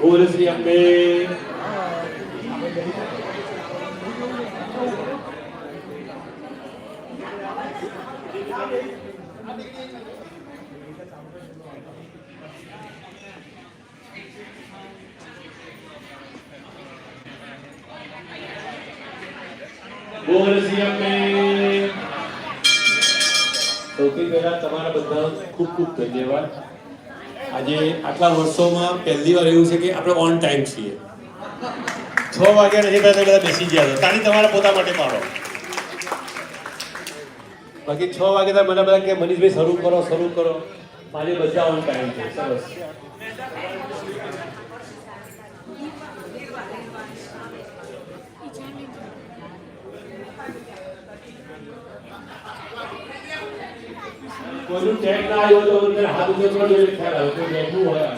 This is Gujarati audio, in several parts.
બોલ શ્રી અંબે. બોલ શ્રી અંબે. સૌથી પહેલા તમારા બધા ખૂબ ખૂબ ધન્યવાદ. આજે આટલા વર્ષોમાં પહેલી વાર એવું છે કે આપણે ઓન ટાઈમ છીએ. 6 વાગ્યા નથી થતા બધા બેસી ગયા હતા. તાળી તમારા પોતા માટે પાડો. બાકી 6 વાગે તો મને બધા કે મનીષભાઈ શરૂ કરો. આજે બધા ઓન ટાઈમ છે. સરસ. કોઈનું ટેગ ના આવ્યો તો અંદર હાથ ઉપર જોઈને ખ્યાલ આવે કોઈ બેઠું હોય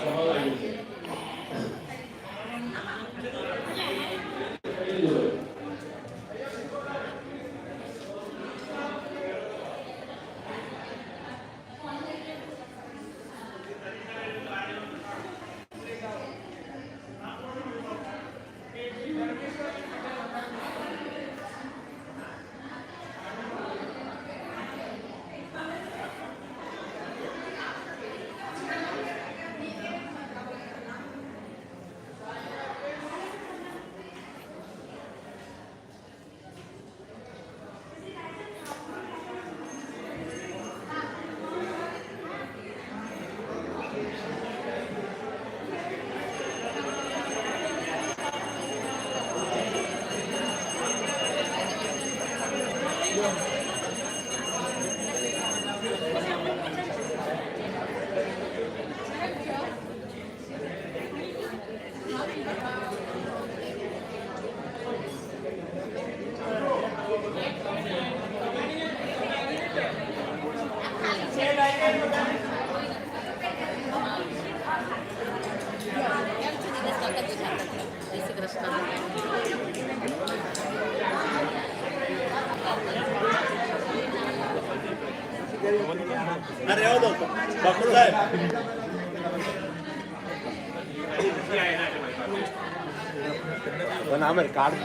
કાર્ડ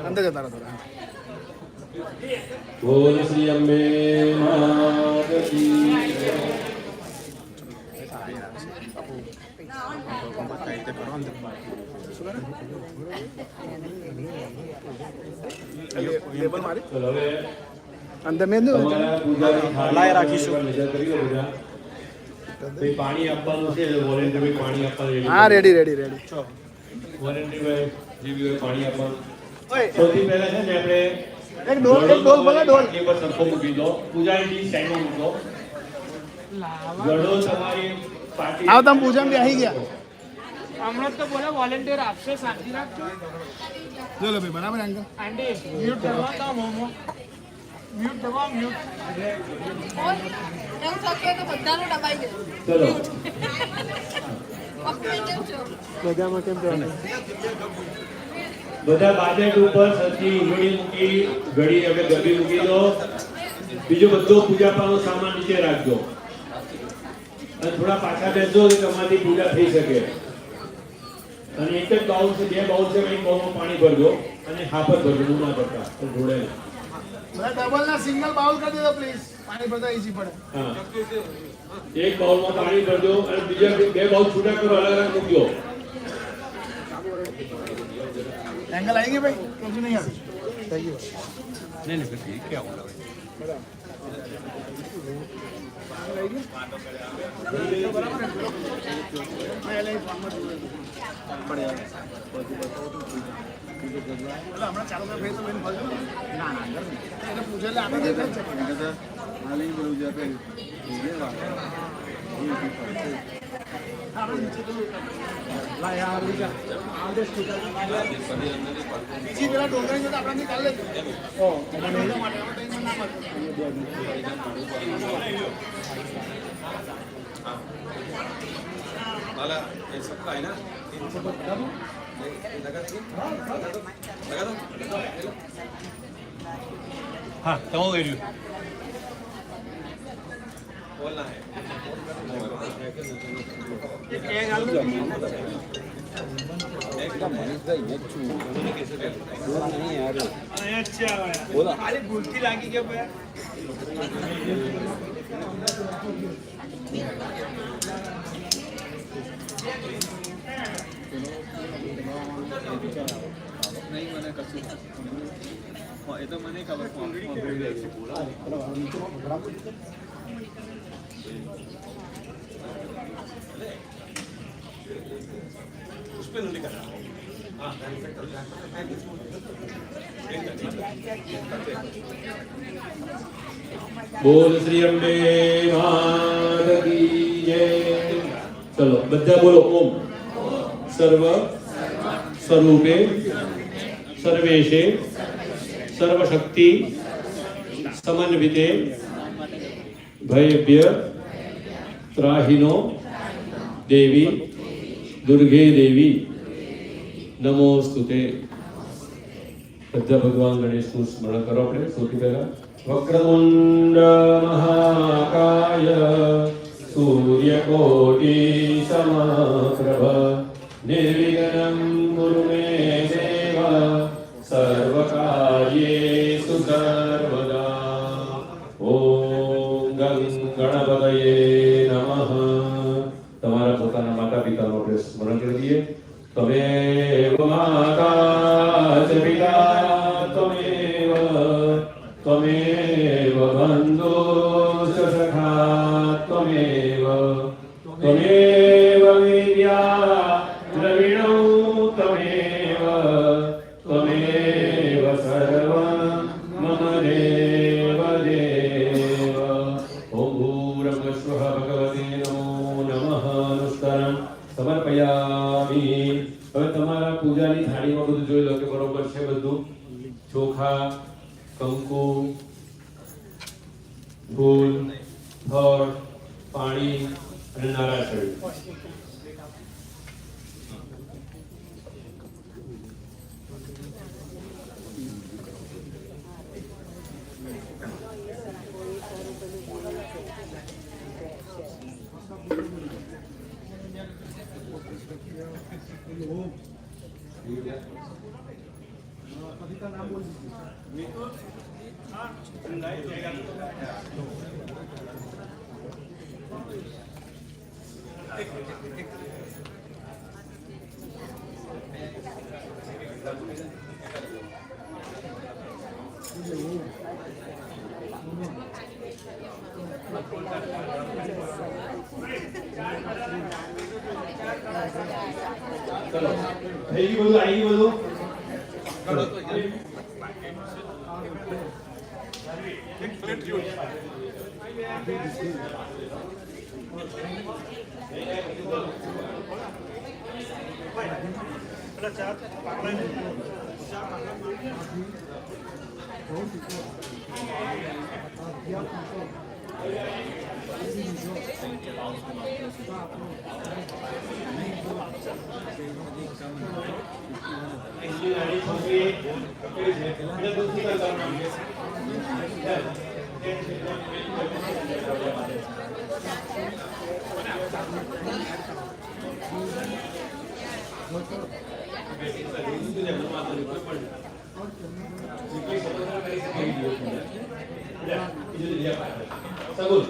अंदर जाता रहा थोड़ा. बोल श्री अंबे मात की તમારા પૂજાની થાળી રાખીશું નજર કરી લો બધા. ભાઈ પાણી આપવાનું છે એટલે વોલેન્ટિયર ભાઈ પાણી આપવાનું હા રેડી વોલેન્ટિયર ભાઈ જે બી હોય પાણી આપવાનું. સૌથી પહેલા છે ને આપણે એક ડોલ બોલો ડોલ એ પર સરખો મૂકી દો. પૂજાની સાઈડમાં મૂકો. ગળો તમારી પાર્ટી આવ તમે પૂજામાં બેસી ગયા હમણાં તો બોલે વોલેન્ટિયર આપશે શાંતિ રાખજો જો લો ભાઈ બરાબર અંકલ આંટી મ્યુટ કરવા તો મોમો મ્યુટ દબાવ મ્યુટ એવું શક્ય તો બધાનું દબાઈ ગયું ચલો આપણે કેમ છો બધામાં કેમ બધા બાજેટ ઉપર સરખી ઈંગળી મૂકી ઘડી હવે ગરબી મૂકી દો. બીજો બધો પૂજા પાનો સામાન નીચે રાખજો અને થોડા પાછા બેસજો તો તમારી પૂજા થઈ શકે. અને એક જ બાઉલ છે, બે બાઉલ છે, એક બાઉલમાં પાણી ભરજો અને હાફર ભરજો, નું ના ભરતા તો ઢોળે નહીં. બધા ડબલ ના સિંગલ બાઉલ કરી દેજો પ્લીઝ પાણી ભરતા ઈઝી પડે હા, એક બાઉલમાં પાણી ભરજો અને બીજા બે બાઉલ છૂટા કરો, અલગ અલગ મૂકજો. एंगल आएंगे भाई क्यों नहीं आती थैंक यू नहीं फिर ठीक क्या होगा હમણાં ચાલુ કરે ભાઈ તો બેન બોલજો ના ના અંદર એને પૂછે લે આપણે દેખાય છે હાલી બોલું છે આપણે લા યાર બીજા આ દે સ્પીકર બીજી પેલા ડોંગરી તો આપણે નિકાલ લે ઓ એના માટે આપણે ના મળે वाला ये सबका है ना लगा दो हाँ तो एरियो बोलना है બોલા ખાલી ભૂલથી લાગી ગયો ભાઈ नहीं मैंने कसूर ये तो मैंने खबर उस पे नहीं करना हाँ बोल श्री अम्बे मात की जय. चलो બધા બોલો ઓમ. સર્વ સ્વરૂપે સર્વેશે સર્વશક્તિ સમન્વિતે ભયભ્ય ત્રાહિનો દેવી દુર્ગે દેવી નમોસ્તુતે. બધા ભગવાન ગણેશનું સ્મરણ કરો. આપણે સૌથી પહેલા વક્રતુંડ મહાકાય સૂર્યકોટિ સમપ્રભ निर्विघ्नं कुरु मे देव सर्वकार्येषु सर्वदा. ओम गणपतये नमः. તમારા પોતાના માતા પિતાનો આપણે સ્મરણ કરી દઈએ. ત્વમેવ માતા ચ પિતા ત્વમેવ બંધુશ્ચ સખા ત્વમેવ વિદ્યા દ્રવિણો ત્વમેવ સર્વં મમ દેવ દેવ. ઓમ ભૂર્ભુવઃ ભગવતે નમો નમઃ. નમસ્કારં સમર્પયામિ. હવે તમારા પૂજાની થાળીમાં બધું જોઈ લો કે બરોબર છે બધું. ચોખા, કંકુ, ફૂલ, ફળ, પાણી અને નારાયણ. ચલો થઈ ગયું બધું, આવી ગયું સગુલ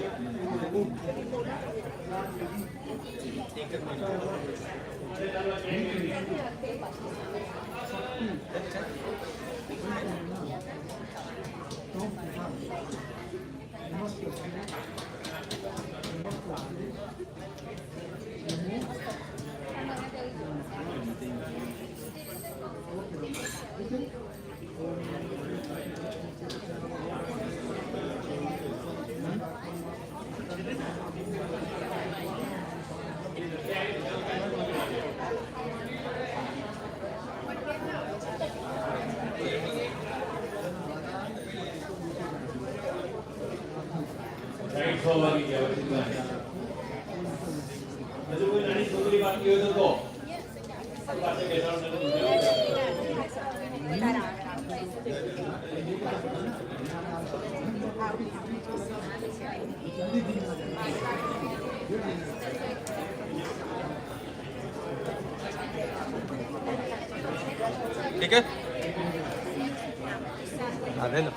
ठीक है आधे ना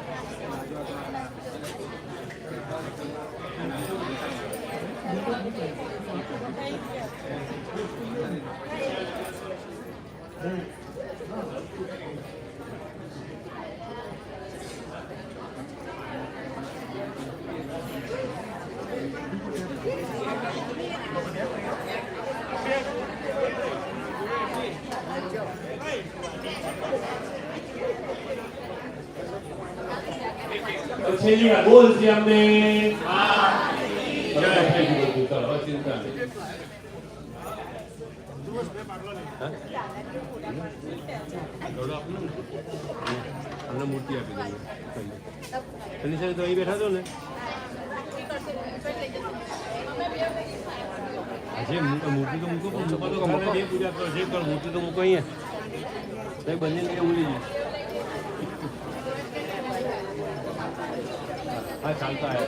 છેલ્લી વાર બોલ છે અમને ચલો ચિંતા નહીં हमने मूर्ति आपी दी पहले से तो यही बैठा दो ने अजय मूर्ति तो मुको पण मुको तो खाने दे पूजा तो जे कर मूर्ति तो मुको ही है भाई बनने के बोली जी हाँ चलता है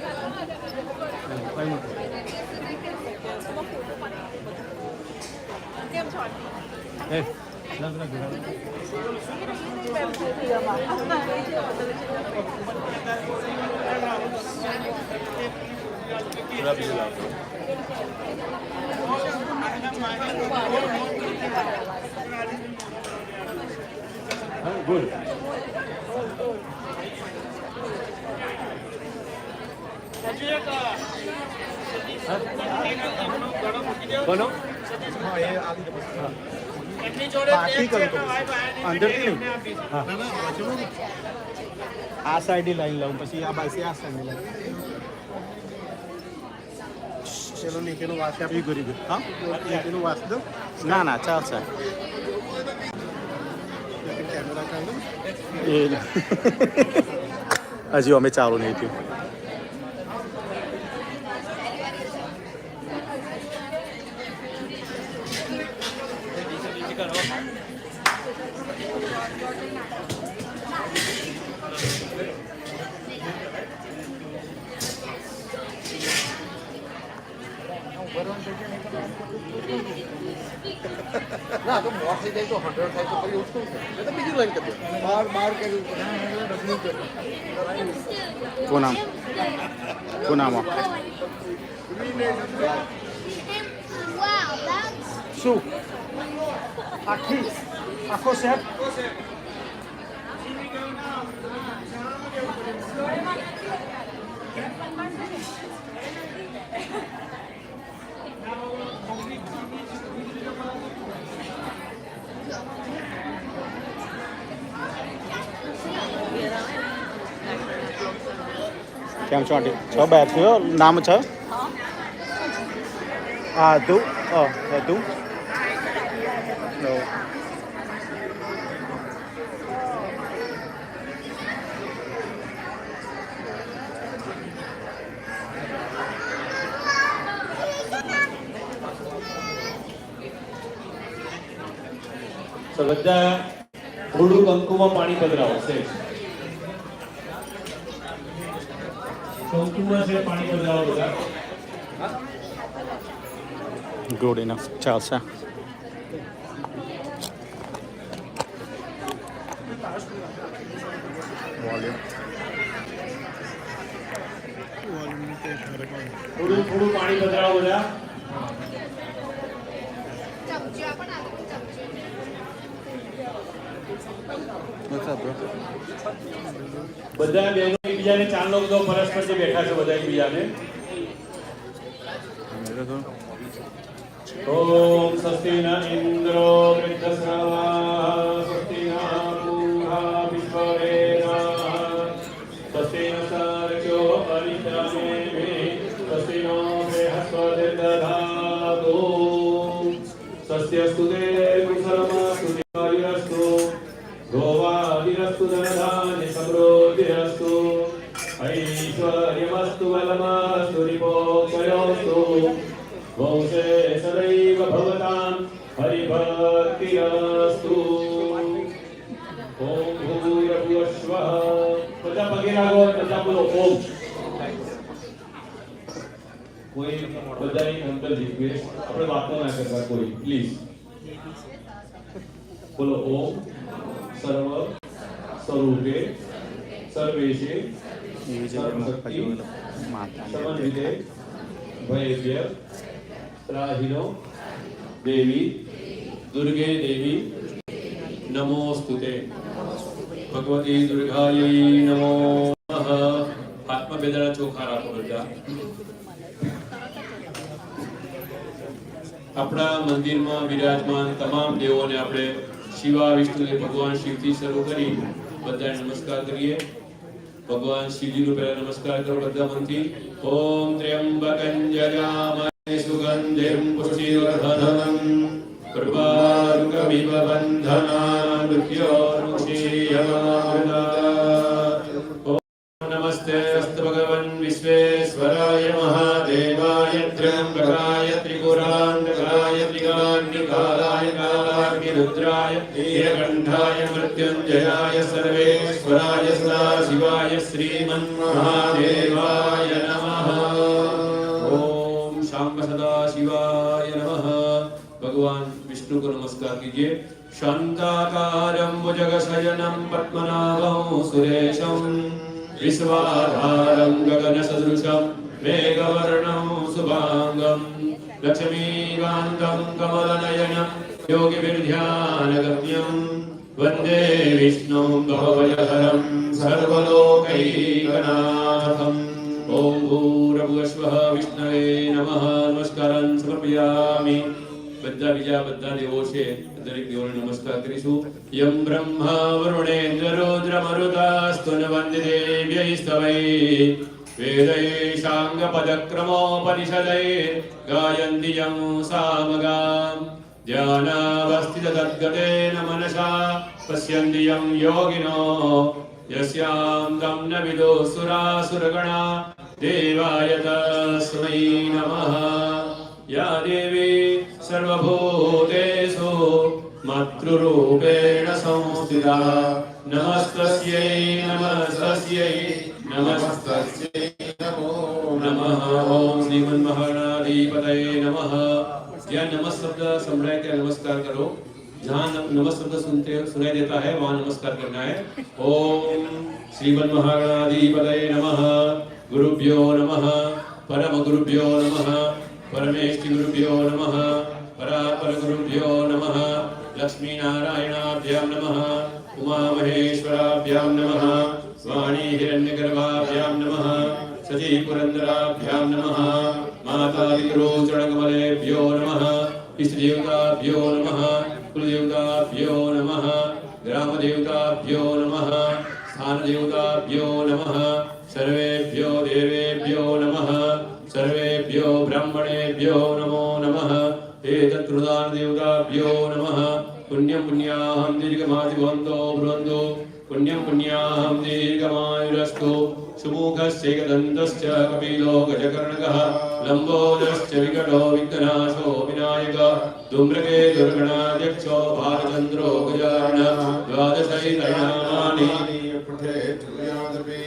कोई मत ए लग रहा है पूरा भी ला हाँ गुड बनो हाँ ये पार्टी करो अंदर नहीं हाँ आ साइड लाइन लाऊं પછી આ બાજુ આ સાઈડ લાઈન ચલો નીચેનો વાસ આપી કરી દો હા નીચેનો વાસ દો ના ના ચાલશે કેમેરા કાઢો એ હજી અમે ચાલુ નહીં થયું ના તો મોસ થઈ જાય તો 100 થાય તો પછી ઓછું થાય તો બીજી લાઈન કરી દો બાર કર્યું કોનામાં શું આખો સેટ કેમ છો આંટી? 6 બાય થયો નામ છે હા તું તું તો બધા થોડું કંકુમાં પાણી પધરાવો છે. કંકુમાં છે પાણી પધરાવો બધા. ગુડ ઇનફ ચાલશે. થોડું પાણી પધરાવો બધા. ચમચી આપો ને, ચમચી. બધા બહેનો એકબીજાને ચાંદલો બધો પરસ્પર જે બેઠા છે બધા એકબીજાને. ઓમ સ્વસ્તિ ન ઇન્દ્રો વૃદ્ધશ્રવા સ્વસ્તિ ન પૂષા વિશ્વવેદાः સ્વસ્તિ ન સાર્ક્યો અરિષ્ટાનેમિ સ્વસ્તિ નો બૃહસ્પતિર્દધાતુ સ્વસ્ત્યસ્તુ તે કુશલમસ્તુ દીર્ઘાયુરસ્તુ ગોવાદિરસ્તુ ધનધાન્ય સમૃદ્ધિરસ્તુ ऐश्वर्यमस्तु बलमस्तु रिपोक्षयोस्तु वंशे सदैव भवतां हरिभक्तिरस्तु ओम भूर्भुवस्वः બધા પગે લાગો બધા બોલો ઓમ કોઈ બધાની અંતર રિક્વેસ્ટ આપણે વાતો ના કરતા કોઈ પ્લીઝ બોલો ઓમ સર્વ સ્વરૂપે સર્વેશે समन्विते भयेभ्य त्राहिनो देवी दुर्गे देवी नमोस्तुते भगवती दुर्गायै नमो नमः. हाथમાં બે દાડા ચોખા રાખો બધા. આપણા મંદિરમાં વિરાજમાન તમામ દેવોને આપણે શિવા વિષ્ણુ ભગવાન શિવથી શરૂ કરી બધાને નમસ્કાર કરીએ. भगवान शिव जी को पहले नमस्कार करो बद्धा मंत्री. ओम त्र्यंबकं यजामहे सुगंधिं पुष्टिवर्धनम् प्रभारुकमिव बन्धनान् मृत्योर्मुक्षीयमामृतात्. ओम नमस्ते अस्तु भगवन् विश्वेश्वराय महादेवाय त्र्यंबकाय त्रिपुरान्तकाय त्रिकाग्निकालाय कालाग्निरुद्राय नीलकण्ठाय मृत्युञ्जयाय सर्वेश्वराय सदाशिवाय श्रीमन्महादेवाय नमः. ओम शांब सदाशिवाय नमः. भगवान विष्णु को नमस्कार कीजिए. शांताकारं भुजगशयनं पद्मनाभं सुरेशं विश्वाधारं गगनसदृशं मेघवर्णं शुभांगं लक्ष्मीकान्तं कमलनयनं योगिभिर्ध्यानगम्यं वन्दे विष्णुं भवभयहरं सर्वलोकैकनाथम्. ओम भूर्भुवस्वः विष्णवे नमः. नमस्कारं समर्पयामि. બધા બીજા બધા દેવો છે દરેક દેવોને નમસ્કાર કરીશું. યમ બ્રહ્મા વરુણેન્દ્ર રુદ્રમરુતાસ્તુન વંદે દેવ્યૈસ્તવૈ વેદૈશાંગ પદક્રમોપનિષદૈ ગાયન્તિ યં સામગાં ધ્યાનાવસ્થિત તદ્ગતેન મનસા પશ્યन्ति यं योगिनो यस्यां तं न विदुसुरासुरगणा देवाय तस्मै नमः. या देवी सर्वभूतेषु मातृरूपेण संस्थिता नमस्तस्यै नमस्तस्यै नमस्तस्यै नमो नमः. ओम श्रीमन्महागणाधिपतये नमः. क्या नमः शब्द संभळाय क्या नमस्कार करो. जहाँ नमः शब्द सुनाई देता है वहाँ नमस्कार करना है. ओम श्रीमन्महागणाधिपतये नमः. गुरुभ्यो नमः. परम गुरुभ्यो नमः. परमेष्टि गुरुभ्यो नमः. परापर गुरुभ्यो नमः. लक्ष्मी नारायणाभ्यां नमः. उमामहेश्वराभ्यां नमः वाणी हिरण्यगर्भाभ्यां नमः सची पुरन्दराभ्यां नमः माता पितृचरणकमलेभ्यो नमः इष्टदेवताभ्यो नमः कुलदेवताभ्यो नमः ग्रामदेवताभ्यो नमः स्थानदेवताभ्यो नमः सर्वेभ्यो देवेभ्यो नमः सर्वेभ्यो ब्राह्मणेभ्यो नमो नमः एतत्कृदानदेवताभ्यो नमः पुण्यं पुण्याहं दीर्घमाति भवन्तो ब्रुवन्तु पुण्यं पुण्याहं दीर्घमायुरस्तु सुमुखश्चैकदन्तश्च कपिलो गजकर्णकः लम्बोदरश्च विकटो विघ्ननाशो विनायक धूम्रके दुर्गणाध्यक्षो भालचन्द्रो गजानन द्वादशैतनामानि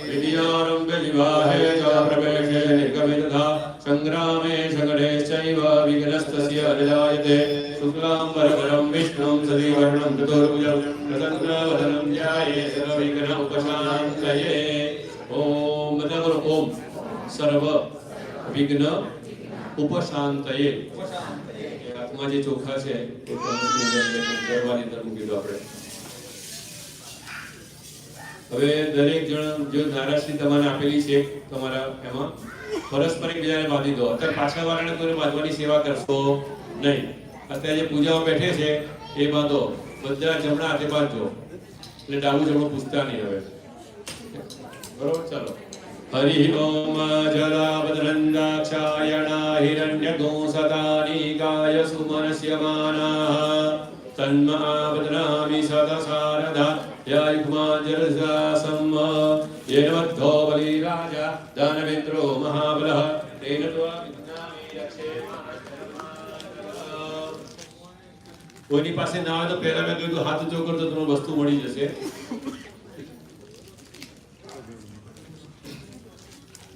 विद्यारम्भे विवाहे च प्रवेशे निर्गमे तथा सङ्ग्रामे सङ्कटेश्चैव विघ्नस्तस्य न जायते शुक्लाम्बरधरं विष्णुं सजीवर्णं चतुर्भुजं प्रसन्नवदनं ध्यायेत् सर्वविघ्नोपशान्तये ओम બધા બોલો ઓમ સર્વ વિઘ્ન ઉપશાંતયે આત્મા જે ચોખા છે એ દરવાની અંદર મૂકી દો આપણે હવે દરેક જણ જો નારાશ્રી તમારે આપેલી છે તમારા એમાં પરસ્પર એકબીજાને બાંધી દો અત્યારે પાછળ વાળાને કોઈને બાંધવાની સેવા કરશો નહીં અત્યારે જે પૂજામાં બેઠે છે એ બાંધો બધા જમણા હાથે બાંધજો એટલે ડાબુ જમણું પૂછતા નહીં હવે बरोबर चलो हरि ओम जलावदनंदाक्षायणा हिरण्यगोसदानीकाय सुमनस्यमानाः तन्मावदनामि सदसारदा यायुग्माजरसासम् येन मद्धो बलिराजा दानवेन्द्रो महाबलः तेन त्वा विघ्नानि रक्षेमाः कोईनी પાસે ના હોય તો પહેલા મેં કીધું હાથ ઊંચો કરતો તમને વસ્તુ મળી જશે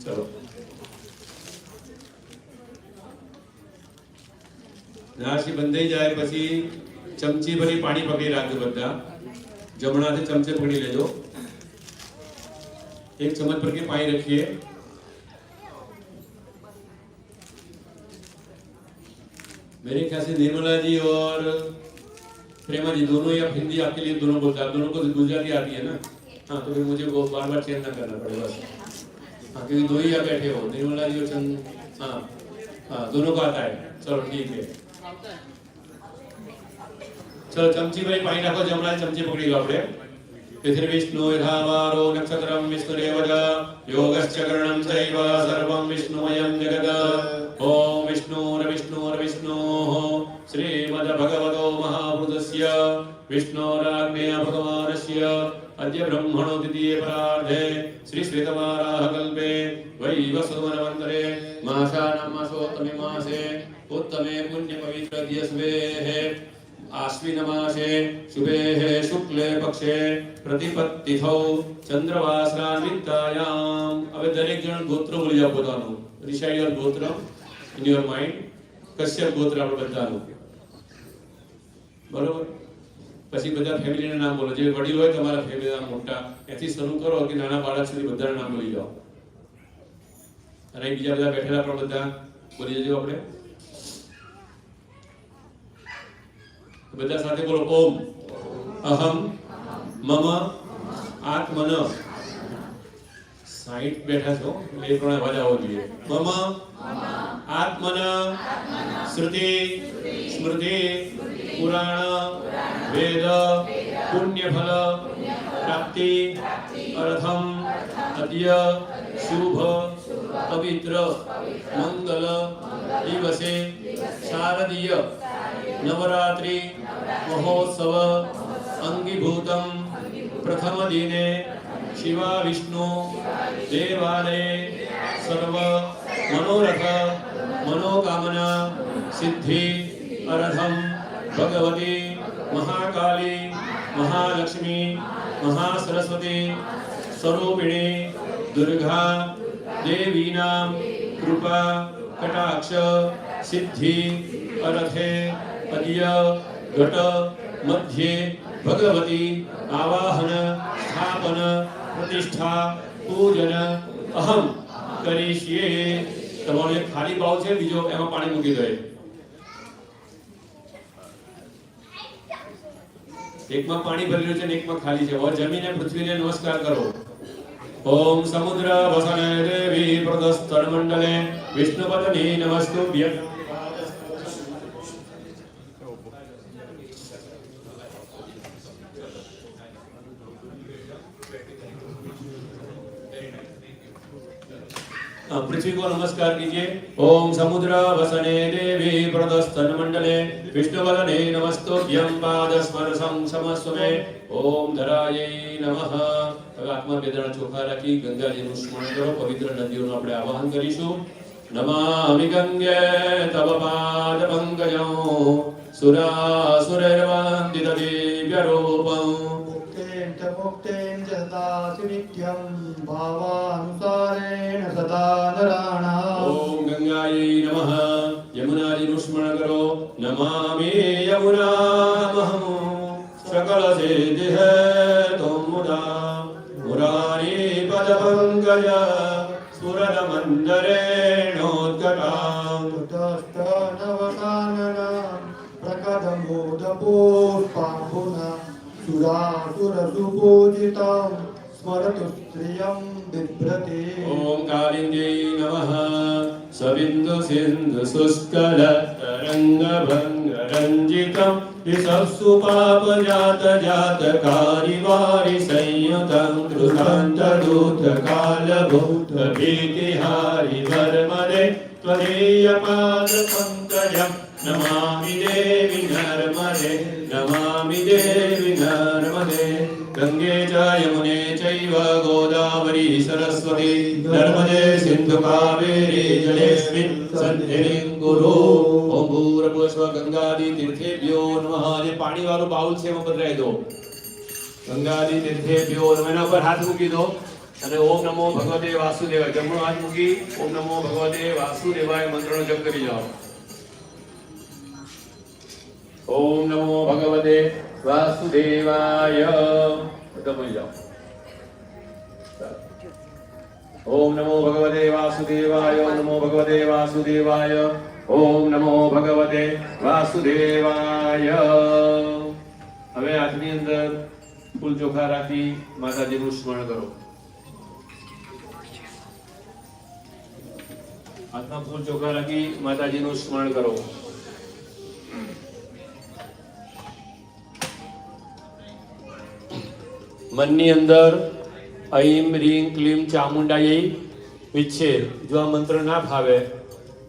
चलो नाशी बंधाई जाए પછી ચમચી ભરી પાણી પકડી રાખજો બધા જમણાથી ચમચે પકડી લેજો एक चम्मच भर के पानी रखिए मेरे ख्याल से निर्मला जी और प्रेमा जी दोनों या हिंदी आपके लिए दोनों बोलता है दोनों को गुजराती आती है ना हाँ तो फिर मुझे वो बार बार चेंज ना करना पड़ेगा हाँ क्योंकि दो ही आप बैठे हो निर्मला जी और चंद हाँ हाँ दोनों को आता है चलो ठीक है चलो चमची भाई पानी रखो जमना चमची पकड़ी लो अपने पृथ्वी विष्णु यथावारो नक्षत्रम विष्णुरेव च योगश्च करणं चैव सर्वं विष्णुमयं जगत् ओम विष्णुर्विष्णुर्विष्णोः श्रीमद्भगवतो महापुरुषस्य विष्णोराज्ञया भगवानस्य अद्य ब्रह्मणो द्वितीये परार्धे श्री श्वेतवाराह कल्पे वैवस्वतमन्वन्तरे मासानां मासोत्तमे मासे उत्तमे पुण्यपवित्र दिवसेः आश्विन मासे शुभे शुक्ले पक्षे प्रतिपत्तिथौ चंद्रवासरान्वितायाम હવે દરેક જણ ગોત્ર બોલી જાવ પોતાનું રિસાઇડ યોર ગોત્ર ઇન યોર માઇન્ડ કશ્યપ ગોત્ર આપણે બધાનું બરોબર પછી બધા ફેમિલીના નામ બોલો જે વડીલ હોય તમારા ફેમિલીના મોટા એથી શરૂ કરો કે નાના બાળક સુધી બધાના નામ બોલી જાઓ અને બીજા બધા બેઠેલા પણ બધા બોલી જજો આપણે બધા સાથે બોલો ઓમ અહમ મમ આત્મન સાઈડ બેઠા છો એ પ્રમાણે અવાજ આવવો જોઈએ મમ આત્મન શ્રુતિ સ્મૃતિ પુરાણ વેદ પુણ્યફલ પ્રાપ્તિ અર્થમ અદ્ય શુભ પવિત્ર મંગલ દિવસે શારદીય नवरात्रि महोत्सव अंगीभूतम प्रथम दिने शिवा विष्णु देवालये सर्व मनोरथ मनोकामना सिद्धि अर्थम भगवती महाकाली महालक्ष्मी महासरस्वती स्वरूपिणी दुर्गा देवीनां कृपा कटाक्ष सिद्धि अर्थे अद्य घट मध्ये भगवती आवाहन स्थापन प्रतिष्ठा पूजन अहम करिष्ये તમારો એક ખાલી બાઉલ છે બીજો એમાં પાણી મૂકી દો એકમાં પાણી ભરેલું છે ને એકમાં ખાલી છે. હવે જમીને પૃથ્વીને નમસ્કાર કરો. ઓમ સમુદ્ર વસને દેવી પ્રદસ્તન મંડલે વિષ્ણુપદની નમસ્તુભ્ય. पृथ्वी को नमस्कार कीजिए. ओम समुद्र वसने देवी प्रदस्थन मंडले विष्णुवदने नमस्तुभ्यं पादस्पर्शं समस्वे. ओम धरायै नमः. હવે આત્મા વેદના ચોખા રાખી ગંગાજીનું સ્મરણ કરો. પવિત્ર નદીઓનું આપણે આવાહન કરીશું. નમામિ ગંગે તવ પાદ પંકજં સુરાસુરૈર્વંદિત દિવ્ય રૂપં मुक्तेन जदासि नित्यं भावानुसारेण सदा नराणाम्. ओम गंगायै नमः. यमुनाजीનું સ્મરણ કરો. नमामि यमुनामहं सकल सिद्धि हेतुं मुदा मुरारी पद पंकज सुरद मंदरेणोद्गतां ततस्तनवकाननां प्रकटमोदपुष्पाम्बुना सुरासुरसुपूजितं स्मरतु स्त्रियं बिभ्रति. ओम कालिंद्यै नमः. सबिंदु सिंधु शुष्कल तरंग भंग रंजितं विसत्सु पाप जात जात कारी वारि संयुतं कृतांत दूत काल भूत भीतिहारि वर्मदे त्वदीय पाद पंकजं नमामि देवी नर्मदे नमामि देवी नर्मदे. गंगे च यमुने चैव गोदावरी सरस्वती नर्मदे सिंधु कावेरी जलेस्मिन् सन्निधिं कुरु. ओम भूर्भुवस्सुः गंगादि तीर्थेभ्यो नमः. જે પાણી વાળું બાઉલ છે એમાં પધરાવી દો. ગંગાદિ તીર્થેભ્યો નમઃ. એના ઉપર હાથ મૂકી દો અને ઓમ નમો ભગવતે વાસુદેવાય જમણો હાથ મૂકી ઓમ નમો ભગવતે વાસુદેવાય મંત્રનો જપ કરી જાઓ. ओम नमो भगवते वासुदेवाय બધા બોલી જાઓ. ओम नमो भगवते वासुदेवाय ओम नमो भगवते वासुदेवाय ओम नमो भगवते वासुदेवाय. હવે હાથની અંદર ફૂલ ચોખા રાખી માતાજીનું સ્મરણ કરો. હાથમાં ફૂલ ચોખા રાખી માતાજીનું સ્મરણ કરો. મનની અંદર ऐं ह्रीं क्लीं चामुंडायै વિચ્છે. જો આ મંત્ર ના ફાવે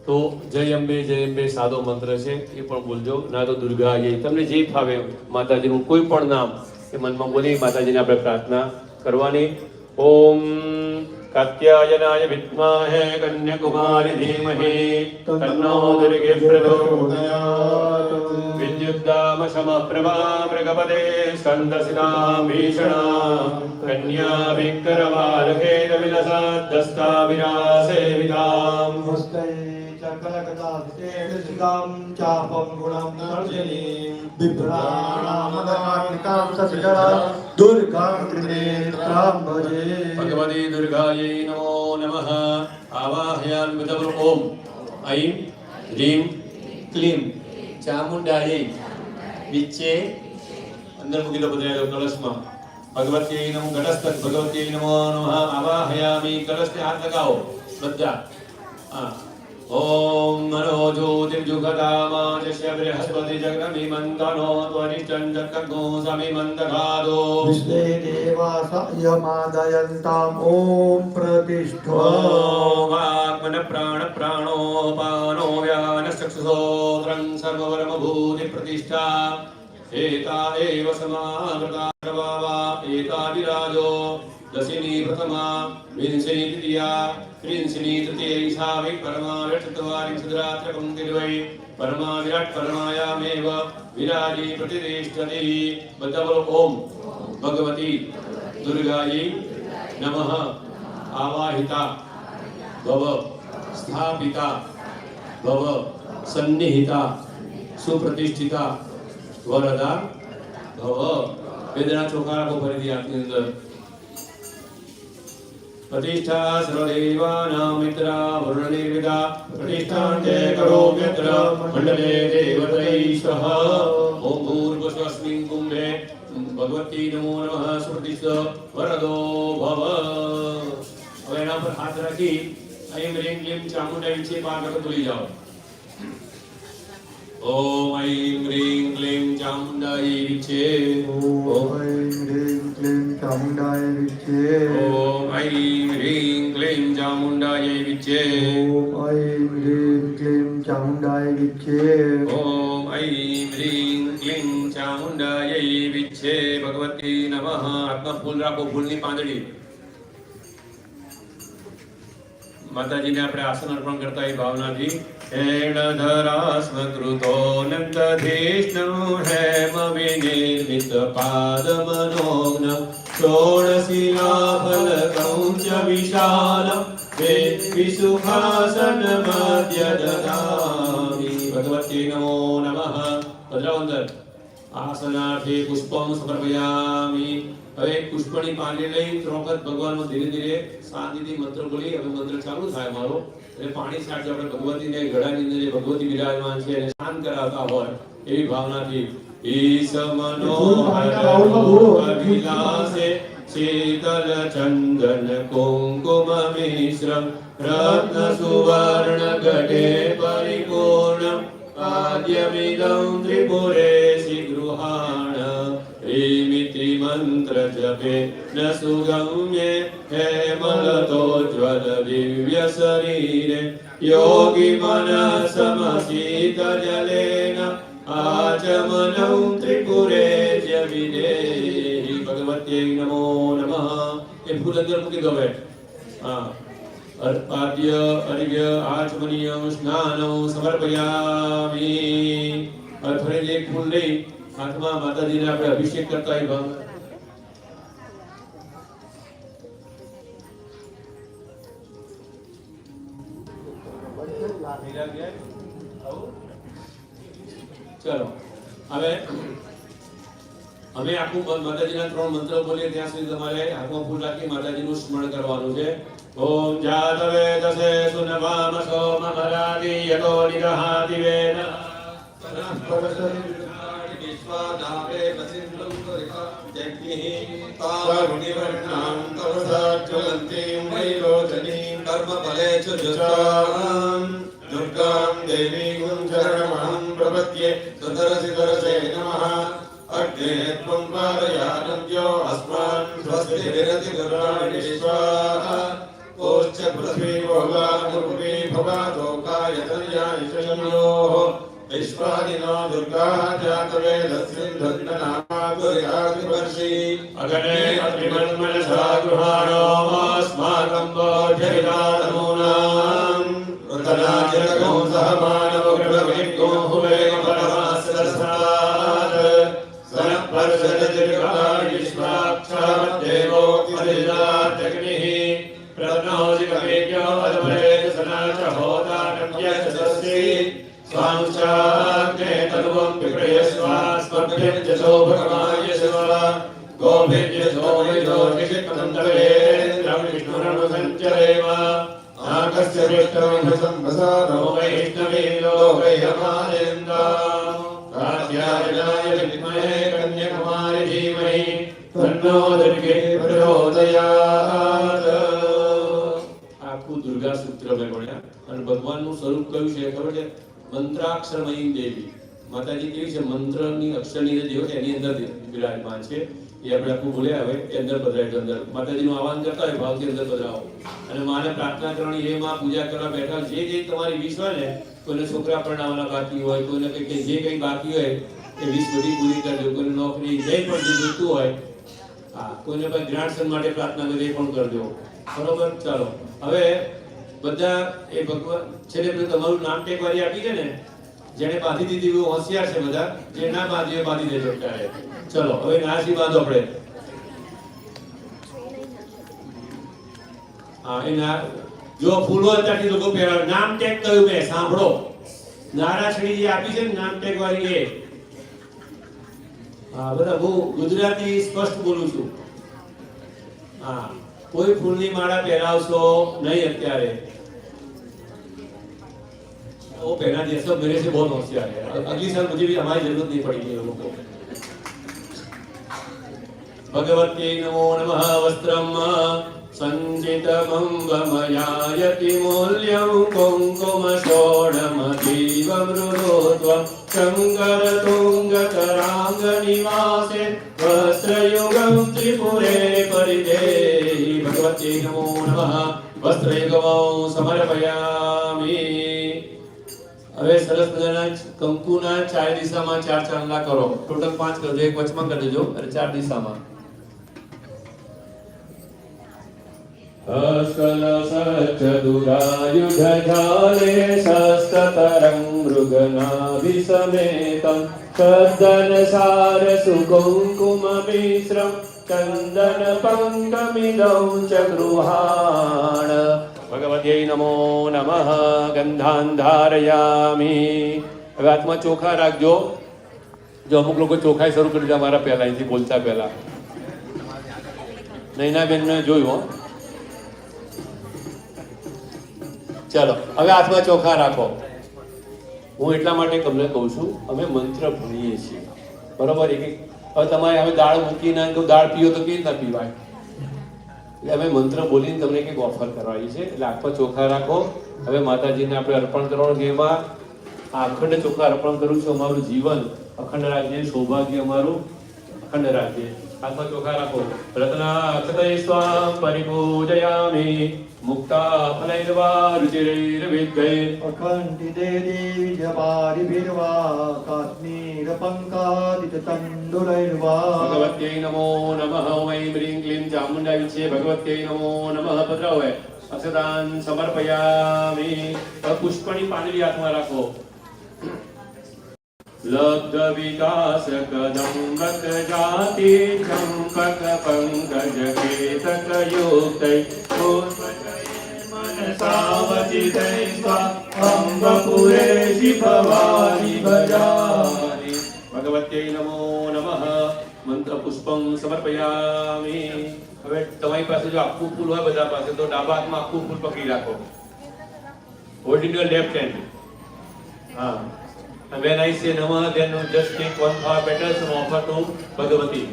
તો જય અંબે સાદો મંત્ર છે એ પણ બોલજો. ના તો દુર્ગાयै. તમને જે ફાવે માતાજીનું કોઈ પણ નામ એ મનમાં બોલી માતાજીને આપણે પ્રાર્થના કરવાની. ઓમ કાત્યાયનાય વિદ્મહે કન્યાકુમારી ધીમહિ તન્નો દુર્ગે પ્રચોદયાત. विद्युद्दाम समप्रभा मृगपते स्कंदसितां भीषणा कन्या विक्रमालखेन विलसद्दस्ता विरासेवितां. हस्ते चक्रगदास्तेन चापं गुणं नर्जनीं बिभ्राणामदानिकां ससिजरा दुर्गां त्रिनेत्रां भजे. भगवती दुर्गायै नमो नमः. आवाहयामि तव ओम ऐं ह्रीं क्लीं चामुंडायै विच्चे अंदर मूकी दो बदले कलशમાં. भगवती नमो घटस्थ भगवती नमो नमः. आवाहयामि. कलश पे हाथ लगाओ બધા. हां ओम मनो ज्योतिर्जुगतामाजस्य बृहस्पति जगन्मिमन्तनो त्वरिचण्डकगो समिमन्तघादो विश्वे देवासयमादयन्ताम् ॐ प्रतिष्ठो. ओम आत्मन प्राण प्राणो पानो व्यानश्चक्षुषोत्रं सर्ववर्मभूति प्रतिष्ठा. एता एव समावृता प्रभावा एता विराजो. दशिनी प्रथमा विंशति तृतीया त्रिंशति तृतीया वै परमा चत्वारि चतुरात्रकं तिर्वै परमा विराट परमायामेव विराजी प्रतिष्ठति. બધા બોલો ઓમ ભગવતી દુર્ગાयै નમઃ. આવાહિતા ભવ સ્થાપિતા ભવ સન્નિહિતા સુપ્રતિષ્ઠિતા વરદા ભવ. વેદના ચોખા રાખો ફરીથી આપની અંદર. प्रतिष्ठा सर्वदेवानां मित्रा वरुणनिर्मिता प्रतिष्ठां ते करोम्यत्र मण्डले देवतैः सह. ओम भूर्भुवस्मिन् कुम्भे ભગવતી નમો નમઃ સુરતિસ્સ વરદો ભવ. હવે એના પર હાથ રાખી ऐं ह्रीं क्लीं चामुण्डाय विचे 5 वखत बोली जाओ. ओम ऐं ह्रीं क्लीं चामुण्डाय विचे. ओम ऐं ह्रीं क्लीं चामुण्डाय विचे. ओम ऐं ह्रीं क्लीं चामुण्डाय विचे. ओम ऐं ह्रीं क्लीं चामुण्डाय विचे. ओम ऐं ह्रीं क्लीं चामुण्डाय विचे. भगवती नमः. हाथમાં ફૂલ રાખો, ફૂલની પાંદડી. માતાજીને આપણે આસન અર્પણ કરતા એ ભાવનાથી હેણ ધરાસ્મ કૃતો નંદધેષ્ણુ હેમ વિનિર્મિત પાદ મનોગ્ન ષોડશિલા ફલકૌચ વિશાલ વિસુખાસન મધ્ય દદામિ. ભગવતી નમો નમઃ. ભદ્રાવંદર આસનાર્થે પુષ્પમ સમર્પયામિ. હવે પુષ્પની પાંદડી લઈ 3 વખત ભગવાનનો ધીરે ધીરે શાંતિથી મંત્ર બોલી. હવે મંત્ર ચાલુ થાય મારો એટલે પાણી છાંટજો. આપણે ભગવતીને ગળાની અંદર જે ભગવતી બિરાજમાન છે એને શાંત કરાવતા હોય એવી ભાવનાથી ઈશ મનોહર વિલાસે શીતલ ચંદન કુંકુમ મિશ્રમ રત્ન સુવર્ણ ગઢે પરિપૂર્ણ આદ્યમિદં ત્રિપુરેશી ગૃહાણ ह्रीमिति मंत्र जपे न सुगम्ये हेमलतोज्ज्वल दिव्य शरीरे योगी मन समशीत जलेन आचमनं त्रिपुरे जविदेहि. भगवत्यै नमो नमः. ये फूल अंदर मूकी दो भाई. हाँ, अर्पाद्य अर्घ्य आचमनीयं स्नानं समर्पयामि. और थोड़ी एक फूल नहीं हाथમાં માતાજીને આપણે અભિષેક કરતા હોય ભાવ. ચલો હવે અમે આખું માતાજીના 3 મંત્રો બોલીએ ત્યાં સુધી તમારે હાથમાં ફૂલ રાખી માતાજીનું સ્મરણ કરવાનું છે. ઓમ જાતવે દસે સુનવામ સોમમરાદિ યતો નિરહાતિ વેદ स्वादावे वसिन्दं परिका जग्निः पावनिवर्णां तवसाज्वलन्तीं वैरोचनीं कर्मफले च जुष्टां दुर्गां देवीं शरणमहं प्रपद्ये सुदर्शिदर्शे नमः. अग्ने त्वं पारयानद्यो अस्मान् स्वस्ति विरति गुरुवाणि स्वाहा. ओश्च पृथ्वी भवा गुरुवी भवा लोकायतन्याय शयोः विश्वादिनो दुर्गा जातवेदस्मिन् धन्यनामागुर्यादिवर्षि अगणे अत्रिमन्मनसा गृहाणो अस्माकं बोध्यविदानमूनाम् वृतनाजगो सह मानवगृहविद्गो हुवेगपरमास्रस्तात् सनपर्षदतिर्गायिष्वाक्षामद्देवो अधिराजग्निः प्रज्ञोदिकवेद्यो अदभरेत सनाच होता नव्यचसस्ति स्वांशाग्ने तनुवं विप्रयस्वास्मभ्यञ्जसो भगवाय शिवा गोभिर्यसो वैदो निषिक्तन्तवेन्द्रं विष्णुरनुसञ्चरेव नागस्य विष्णुर्भसंवसानो वैष्णवीलो वैहमानेन्द्र कात्यायनाय विद्महे कन्याकुमारी धीमहि तन्नो दुर्गे प्रचोदयात्. આખું દુર્ગા સૂત્ર મેં ભણ્યા અને ભગવાનનું સ્વરૂપ કયું છે ખબર છે? મંત્રાક્ષરમયી દેવી. માતાજી કેવી છે? મંત્રની અક્ષરની જે હોય એની અંદર વિરાજમાન છે. એ આપણે આખું બોલ્યા હવે એ અંદર પધરાય. અંદર માતાજીનું આહવાન કરતા હોય ભાવથી અંદર પધરાવો અને માને પ્રાર્થના કરવાની. એ માં પૂજા કરવા બેઠા જે તમારી વિશ હોય ને, કોઈને છોકરા પરણાવવાના બાકી હોય, કોઈને કંઈ જે કંઈ બાકી હોય એ વિશ બધી પૂરી કરજો. કોઈને નોકરી જે પણ જે જોઈતું હોય, હા, કોઈને પણ ગ્રાન્ડસન માટે પ્રાર્થના કરી એ પણ કરજો. બરોબર? ચાલો હવે બધા એ ભગવાન છેલ્લે તમારું નામ ટેકવારી આપી છે ને, જેને બાંધી દીધી બહુ હોશિયાર છે બધા. જે ના બાંધી બાંધી દેજો ત્યારે. ચલો હવે નાસી બાંધો આપણે. હા, એના જો ફૂલો અત્યારથી લોકો પહેરાવે. નામ ટેક કયું મેં સાંભળો. નારાયણી જે આપી છે ને નામ ટેક વાળી એ. હા, બધા હું ગુજરાતી સ્પષ્ટ બોલું છું. હા, કોઈ ફૂલની માળા પહેરાવશો નહીં અત્યારે. वो पहना दिया सब मेरे से बहुत होशियार है. अगली साल मुझे भी हमारी जरूरत नहीं पड़ेगी ये लोगों को. ભગવત્यै નમો નમઃ વસ્ત્રમ સંચિતમંગમયાયતિ મૂલ્યં કુંકુમશોણમતીવ મૃદોત્વં શંકરતુંગતરાંગનિવાસે વસ્ત્રયુગં ત્રિપુરે પરિદેહી ભગવત્यै નમો નમઃ વસ્ત્રયુગમં સમર્પયામિ. હવે સરસ મજાના કંકુના 4 દિશામાં 4 ચાંદલા કરો. ટોટલ 5 કરજો, એક વચમાં કરી દેજો અને 4 દિશામાં. હસ્કલસચ્ચદુરાયુધજાલે શસ્ત્રતરં મૃગનાભિસમેતં સદ્દનસારસુકુંકુમમિશ્રં ચંદનપંકમિદં ચ ગૃહાણ. ભગવત્यै નમો નમઃ ગંધાન ધારયામિ. હવે હાથમાં ચોખા રાખજો. જો અમુક લોકો ચોખાઈ શરૂ કરી દીધા મારા પહેલા, અહીંથી બોલતા પહેલા. નૈનાબેનને જોયું. ચાલો હવે હાથમાં ચોખા રાખો. હું એટલા માટે તમને કહું છું, અમે મંત્ર ભણીએ છીએ બરોબર. એક હવે તમારે હવે દાળ મૂકીને દાળ પીઓ તો કેવી રીતના પીવાય? એટલે અમે મંત્ર બોલીને તમને કંઈક ઓફર કરવાની છે. એટલે હાથમાં ચોખા રાખો. હવે માતાજીને આપણે અર્પણ કરવાનું કે એમાં અખંડ ચોખા અર્પણ કરું છું. અમારું જીવન અખંડ રાખજે, સૌભાગ્ય અમારું અખંડ રાખજે. હાથમાં ચોખા રાખો. રત્નાક્ષતૈ સ્વામ પરિપૂજયામિ મુક્તા ફલૈર્વા રુચિરૈર્વિદ્ગૈ અખંડિતે દેવી જપારિભિર્વા કાશ્મીરપંકાદિતતંડુલૈર્વા. ભગવત્यै નમો નમઃ. ঐં હ્રીં ક્લીં ચામુંડા વિશે ભગવત્यै નમો નમઃ. પધરાવો. અક્ષતાન સમર્પયામિ. પુષ્પની પાંદડી હાથમાં રાખો. લબ્ધ વિકાસ કદંબક જાતિ ચંપક પંકજ કેતક યુક્તૈ મનસાવચિતૈ સ્વા અંબપુરેશિ ભવાની ભજામિ. ભગવત્यै નમો નમઃ. મંત્ર પુષ્પં સમર્પયામિ. હવે તમારી પાસે જો આખું ફૂલ હોય બધા પાસે, તો ડાબા હાથમાં આખું ફૂલ પકડી રાખો. Hold in your left hand. હા. And when I say Namah, then just take 1 flower petals and offer to Bhagavati.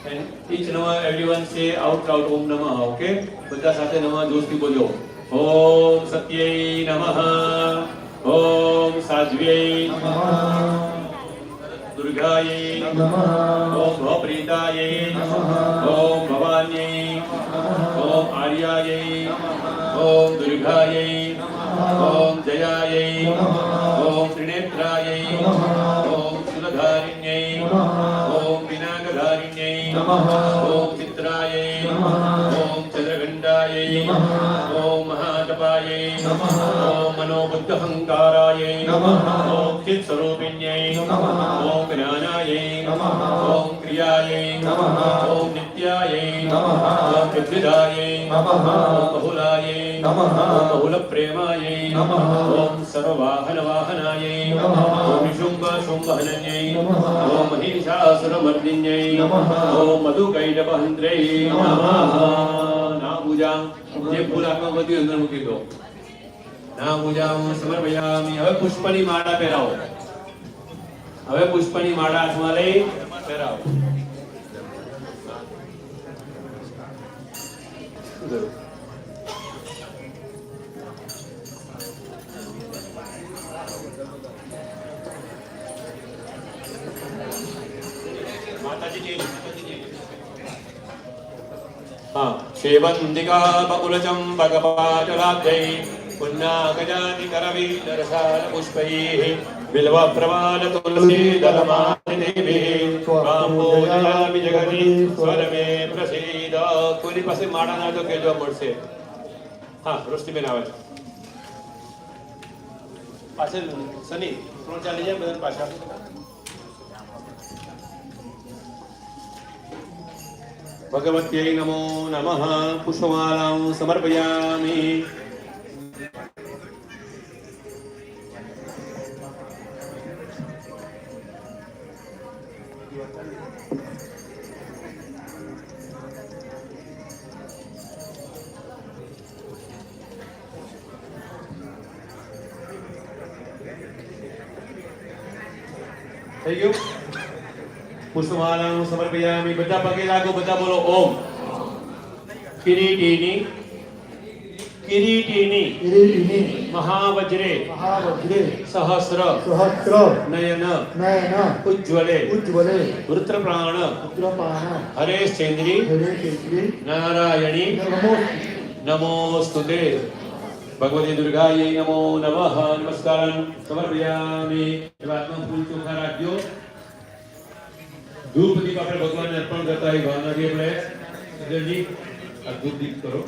And each Namah, everyone say out loud Om Namah, okay? બધા સાથે નમઃ જોશથી બોલો. ઓમ સત્યૈ નમઃ. ઓમ સાધ્વ્યૈ નમઃ. દુર્ગાयै નમઃ. ઓમ ભવપ્રીતાयै નમઃ. ઓમ ભવાન્यै નમઃ. ઓમ આર્યાयै નમઃ. ઓમ દુર્ગાयै ઓમ જયાयै ઓમ ત્રિનેત્રાयै ઓમ શૂલધારિણ્यै ઓમ પિનાકધારિણ્यै ઓમ ચિત્રાयै ઓમ ચંદ્રઘંટાयै ઓમ મહાતપાयै ઓમ મનોબુદ્ધહંકારાयै ઓમ ચિત્સ્વરૂપિણ્यै ઓમ જ્ઞાનાयै ઓમ ક્રિયાयै ઓમ નિત્યાयै ઓમ બુદ્ધિદાयै ઓમ બહુલાयै ઓમ બહુલપ્રેમાयै ઓમ સર્વવાહનવાહનાयै ઓમ શુંભ-શુંભહનન્यै ઓમ મહિષાસુરમર્દિન્यै ઓમ મધુકૈટભહંત્ર્यै નમઃ. નાભુજાં જે ફૂલ હાથમાં બધું અંદર મૂકી દો. નાભુજાં સમર્પયામિ. હવે પુષ્પની માળા પહેરાવો. હવે પુષ્પની માળા હાથમાં લઈ પહેરાવો. સેવંતિકા બકુલચંબકપાટલાબ્ધૈ પુન્નાગજાતિકરવીરસાલપુષ્પૈઃ બિલ્વપ્રવાલતુલસીદલમાલિનીભિઃ કાંબોજયામિ જગદીશ્વર મે પ્રસીદ. કોઈની પાસે માળા ના તો કહેજો મળશે. હા, રોશનીબેન આવે છે પાછળ. સની થોડું ચાલી જાય બધા પાછા. ભગવત્यै નમો નમઃ. પુષ્પમાલાં સમર્પયામિ. થઈ ગયું? પુષ્પમાલાનું સમર્પયામિ. બધા પગે લાગો, બધા બોલો ઓમ. કિરીટીની કિરીટિની મહાવજ્રે મહાવજ્રે સહસ્ર સહસ્ર નયન નયન ઉજ્જવલે ઉજ્જવલે વૃત્રપ્રાણ પુત્રપાણ હરેશ્ચેન્દ્રી હરે કેસરી નારાયણી નમો નમોસ્તુતે. ભગવતી દુર્ગાય નમો નમઃ. નમસ્કારં સમર્પયામિ. એ વાતમાં ફૂલ ચોખા રાખજો. ધૂપ દીપ આપણે ભગવાનને અર્પણ કરતા હોય ભાવનાથી આપણે જલ્દી આ ધૂપ દીપ કરો.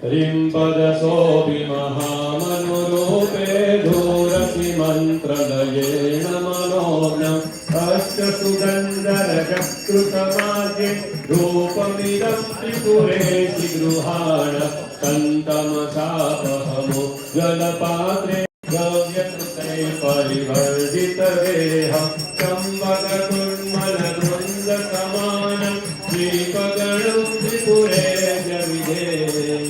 હરિં પદસોऽપि મહામનુરૂપે ધૂરસि મંત્રલયેન મનોજ્ઞ અષ્ટસુગંધરજકૃતમાદ્ये ધૂપમિદં ત્રિપુરેશि ગૃહાણ કन्तमसापहमो जलपात्रे गव्यकृते परिवर्धितदेहं चम्बककुण्डलवृन्दसमानं दीपगणं त्रिपुरे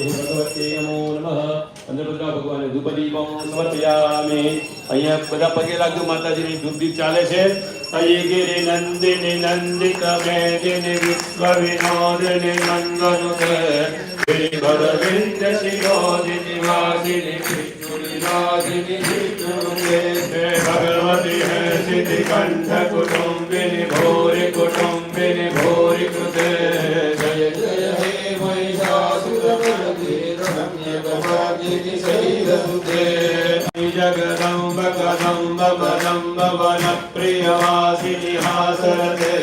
ભગવતે નમો નમઃ. ચંદ્રભદ્રા ભગવાને ધૂપ દીપમ સમર્પયામિ. અહીંયા બધા પગે લાગજો. માતાજીની ધૂપ દીપ ચાલે છે. અયગિરી નંદિની નંદિત મેદિની વિશ્વ વિનોદિની મંગનુતે ગિરિભરવિંદ શિરોદિની વાસિની વિષ્ણુનિરાજિની વિષ્ણુતે ભગવતી હે સિદ્ધિકંઠ કુટુંબિની ભૂરિ કુટુંબિની ભૂરિ કૃતે જય જય હે जगदम्ब कदम्ब कदम्ब वन प्रियवासिनि हासरते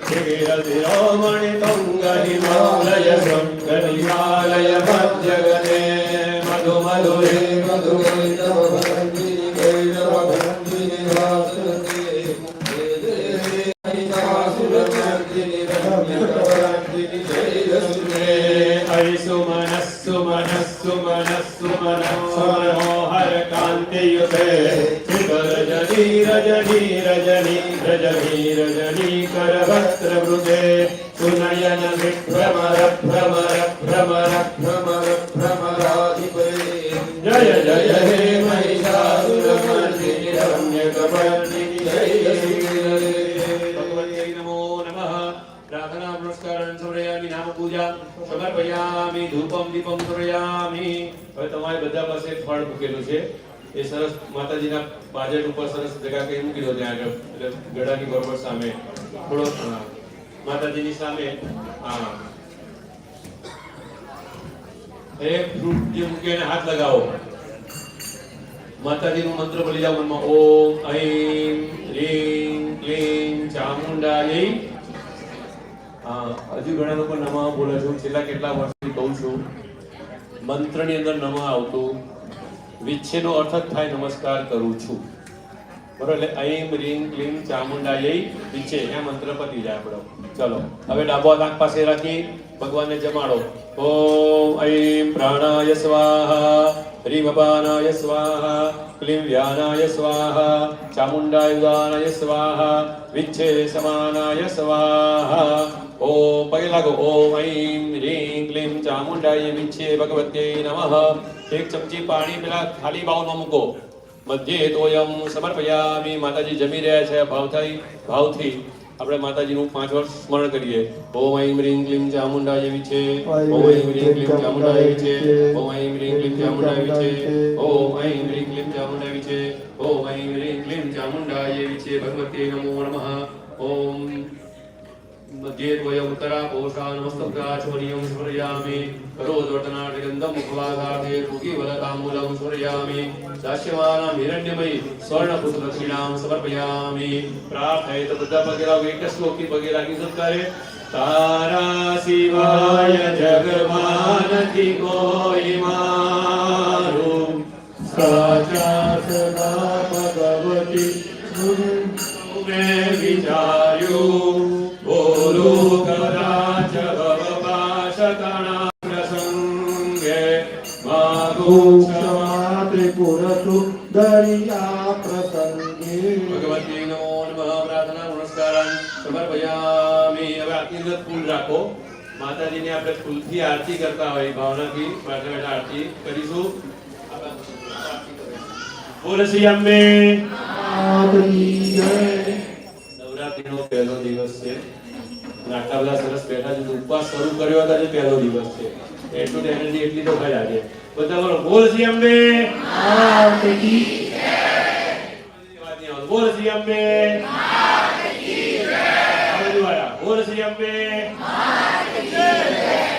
श्रीरतिरोमणि तुंग हिमालय शृंग हिमालय मध्यगते मधु मधुरे मधुरे तव भरंगिनि वैरव भरंगिनि हासरते मनोहर कांति युते रजनी रजनी रजनी रजनी रजनी कर वस्त्र वृते सुनयन विभ्रमर भ्रमर भ्रमर भ्रमर भ्रमराधिपे जय जय हे महिषासुरमर्दिनि रम्यकपर्दिनि जय भगवते नमो नमः. प्रार्थना नमस्कारं समर्पयामि. नाम पूजा समर्पयामि. ધૂપમ દીપમ સમર્પયામિ. હવે તમારે બધા પાસે ફળ મૂકેલું છે. એ સરસ માતાજીના બાજટ ઉપર સરસ જગ્યા કઈ મૂકી દો ત્યાં આગળ. એટલે ગળાની બરોબર સામે થોડો માતાજીની સામે હા એ ફ્રૂટ જે મૂકીને હાથ લગાવો. માતાજીનો મંત્ર બોલી જાઓ મનમાં. ઓમ ઐં હ્રીં ક્લીં ચામુંડાય. હજુ ઘણા લોકો નમઃ બોલે છે. છેલ્લા કેટલા વર્ષથી કહું છું મંત્રની અંદર નમઃ આવતું વિચ્છેનો અર્થ જ થાય નમસ્કાર કરું છું. બરોબર. એટલે ઐં હ્રીં ક્લીં ચામુંડાય વિચ્છે એ મંત્ર પતી જાય આપણો. ચલો હવે ડાબો હાથ આંખ પાસે રાખી ભગવાનને જમાડો. ઓમ ઐં પ્રાણાય સ્વાહા હ્રીં અપાનાય સ્વાહા ક્લીં વ્યાનાય સ્વાહા ચામુંડાય ઉદાનાય સ્વાહા વિચ્છે સમાનાય સ્વાહા. ઓમ પગે લાગો. ઓમ ઐં હ્રીં ક્લીં ચામુંડાય વિચ્છે ભગવતે નમઃ. એક ચમચી પાણી પેલા ખાલી બાઉલમાં મૂકો. મધ્યે તોયમ સમર્પયામિ. માતાજી જમી રહ્યા છે ભાવથી આપણે માતાજીનું 5 વર્ષ સ્મરણ કરીએ. ઓમ ઐં હ્રીં ક્લીં ચામુંડાય વિચ્છે. ઓમ ઐં હ્રીં ક્લીં ચામુંડાય વિચ્છે. ઓમ ઐં હ્રીં ક્લીં ચામુંડાય વિચ્છે. ઓમ ઐં હ્રીં ક્લીં ચામુંડાય વિચ્છે. ઓમ ઐં હ્રીં ક્લીં ચામુંડાય વિચ્છે ભગવતે નમો નમઃ. ઓમ મધ્યે ત્વયમ ઉત્તરા પોષાનમસ્તકાચમનિયમ સ્મર્યામિ. કરોદવર્તનાટગંધમ મુખવાધાર્થે તુકીવલતામૂલમ સ્મર્યામિ. દાસ્યમાનાં હિરણ્યમયી સ્વર્ણપુષ્પદક્ષિણાં સમર્પયામિ. પ્રાર્થયે તો બધા પગે લાગો. એક શ્લોકથી પગે લાગી સત્કારે. તારા સિવાય જગમાં નથી કોઈ મારું સાચા સદા ભગવતી મેં વિચાર્યું બોલું કદાચ ભવપાશકણા પ્રસંગે માગું ક્ષમા ત્રિપુરસુ દરિયા પ્રસંગે. ભગવતી નમો નમઃ. પ્રાર્થના નમસ્કારં સમર્પયામિ. હવે આટલી અંદર ફૂલ રાખો. માતાજીને આપણે ફૂલથી આરતી કરતા હોય ભાવનાથી આરતી કરીશું. બોલ શ્રી અંબે. માતની જય. નવરાત્રીનો પહેલો દિવસ છે અને આટલા બધા સરસ બેઠા છે. ઉપવાસ શરૂ કર્યો હતો આજે પહેલો દિવસ છે એટલું એનર્જી એટલી તો ખરી આજે. બધા બોલો બોલ શ્રી અંબે. માતની બોલ શ્રી અંબે. બોલ શ્રી અંબે.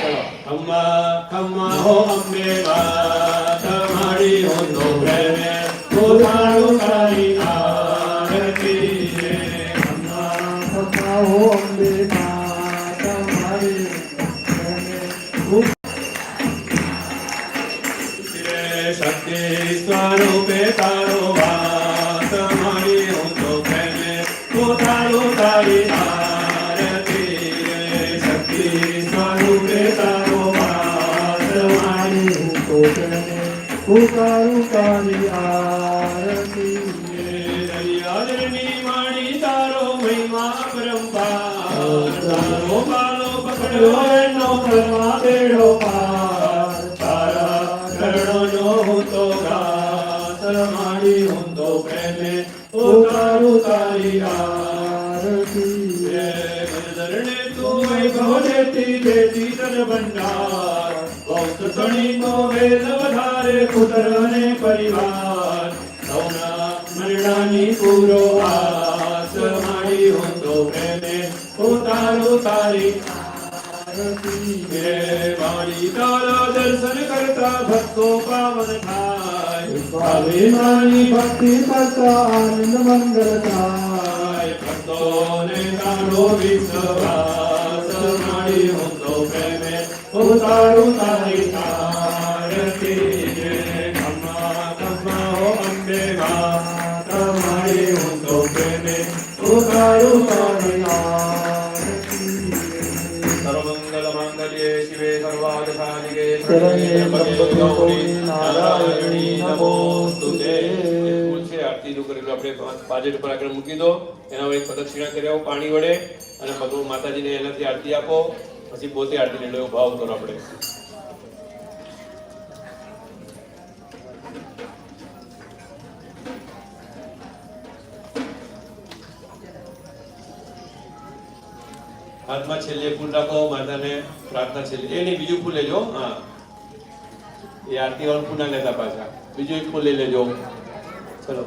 ચલો. ખમ્મા ખમ્મા હો અંબે માં તમારી હો નો પ્રેમે પોતાનું તારી આરતી રે. ખમ્મા હો અંબે માં તમારી શક્તિ સ્વરૂપે તારો વાત મારી હું તો પ્રેમે પોતાનું તારી આરતી રે. શક્તિ સ્વરૂપે તારો વાત મારી હું તો પ્રેમે પુકારું તારી આરતી દરિયાની વાણી તારો મહિમા પરંપાર. તારો બાલો પકડ્યો એનો પરમા બેડો પાર. તારા ચરણોનો હું તો ગાત મારી હું તો પ્રેમે પોતારું તારી આરતી ધરણે તું વૈભવ દેતી દેતી તન ભંડાર. બૌદ્ધ ધણીનો વેદ વધારે પુત્ર અને પરિવાર. સૌના મરણાની પૂરો આસ મારી હું તો પ્રેમે પોતારું તારી મારી તારા દર્શન કરતા ભક્તો પાવન થાય. અભિમાની ભક્તિ કરતા આનંદ મંગલ થાય. ભક્તોને તારો વિશ્વાસ મારી હું તો પ્રેમે પોતારું તારી આરતી રે. ખમ્મા ખમ્મા હો અંબે માં તમારી હું તો પ્રેમે પોતારું તારી સર્વમંગલ માંગલ્યે શિવે સર્વાર્થ સાધિકે શરણ્યે ત્ર્યંબકે ગૌરી નારાયણી નમોસ્તુતે. છે આરતીનું કરેલું આપણે પાજેટ પર આગળ મૂકી દો. એના વડે પ્રદક્ષિણા કરી આવો પાણી વડે અને ભગવાન માતાજીને એનાથી આરતી આપો. પછી પોતે આરતી લેવો ભાવ કરો આપણે. હાથમાં છેલ્લે ફૂલ રાખો. માતાને પ્રાર્થના છેલ્લે એ નહીં બીજું ફૂલ લેજો. હા એ આરતી વાળું ફૂલ ના લેતા પાછા બીજું એક ફૂલ લઈ લેજો. ચલો.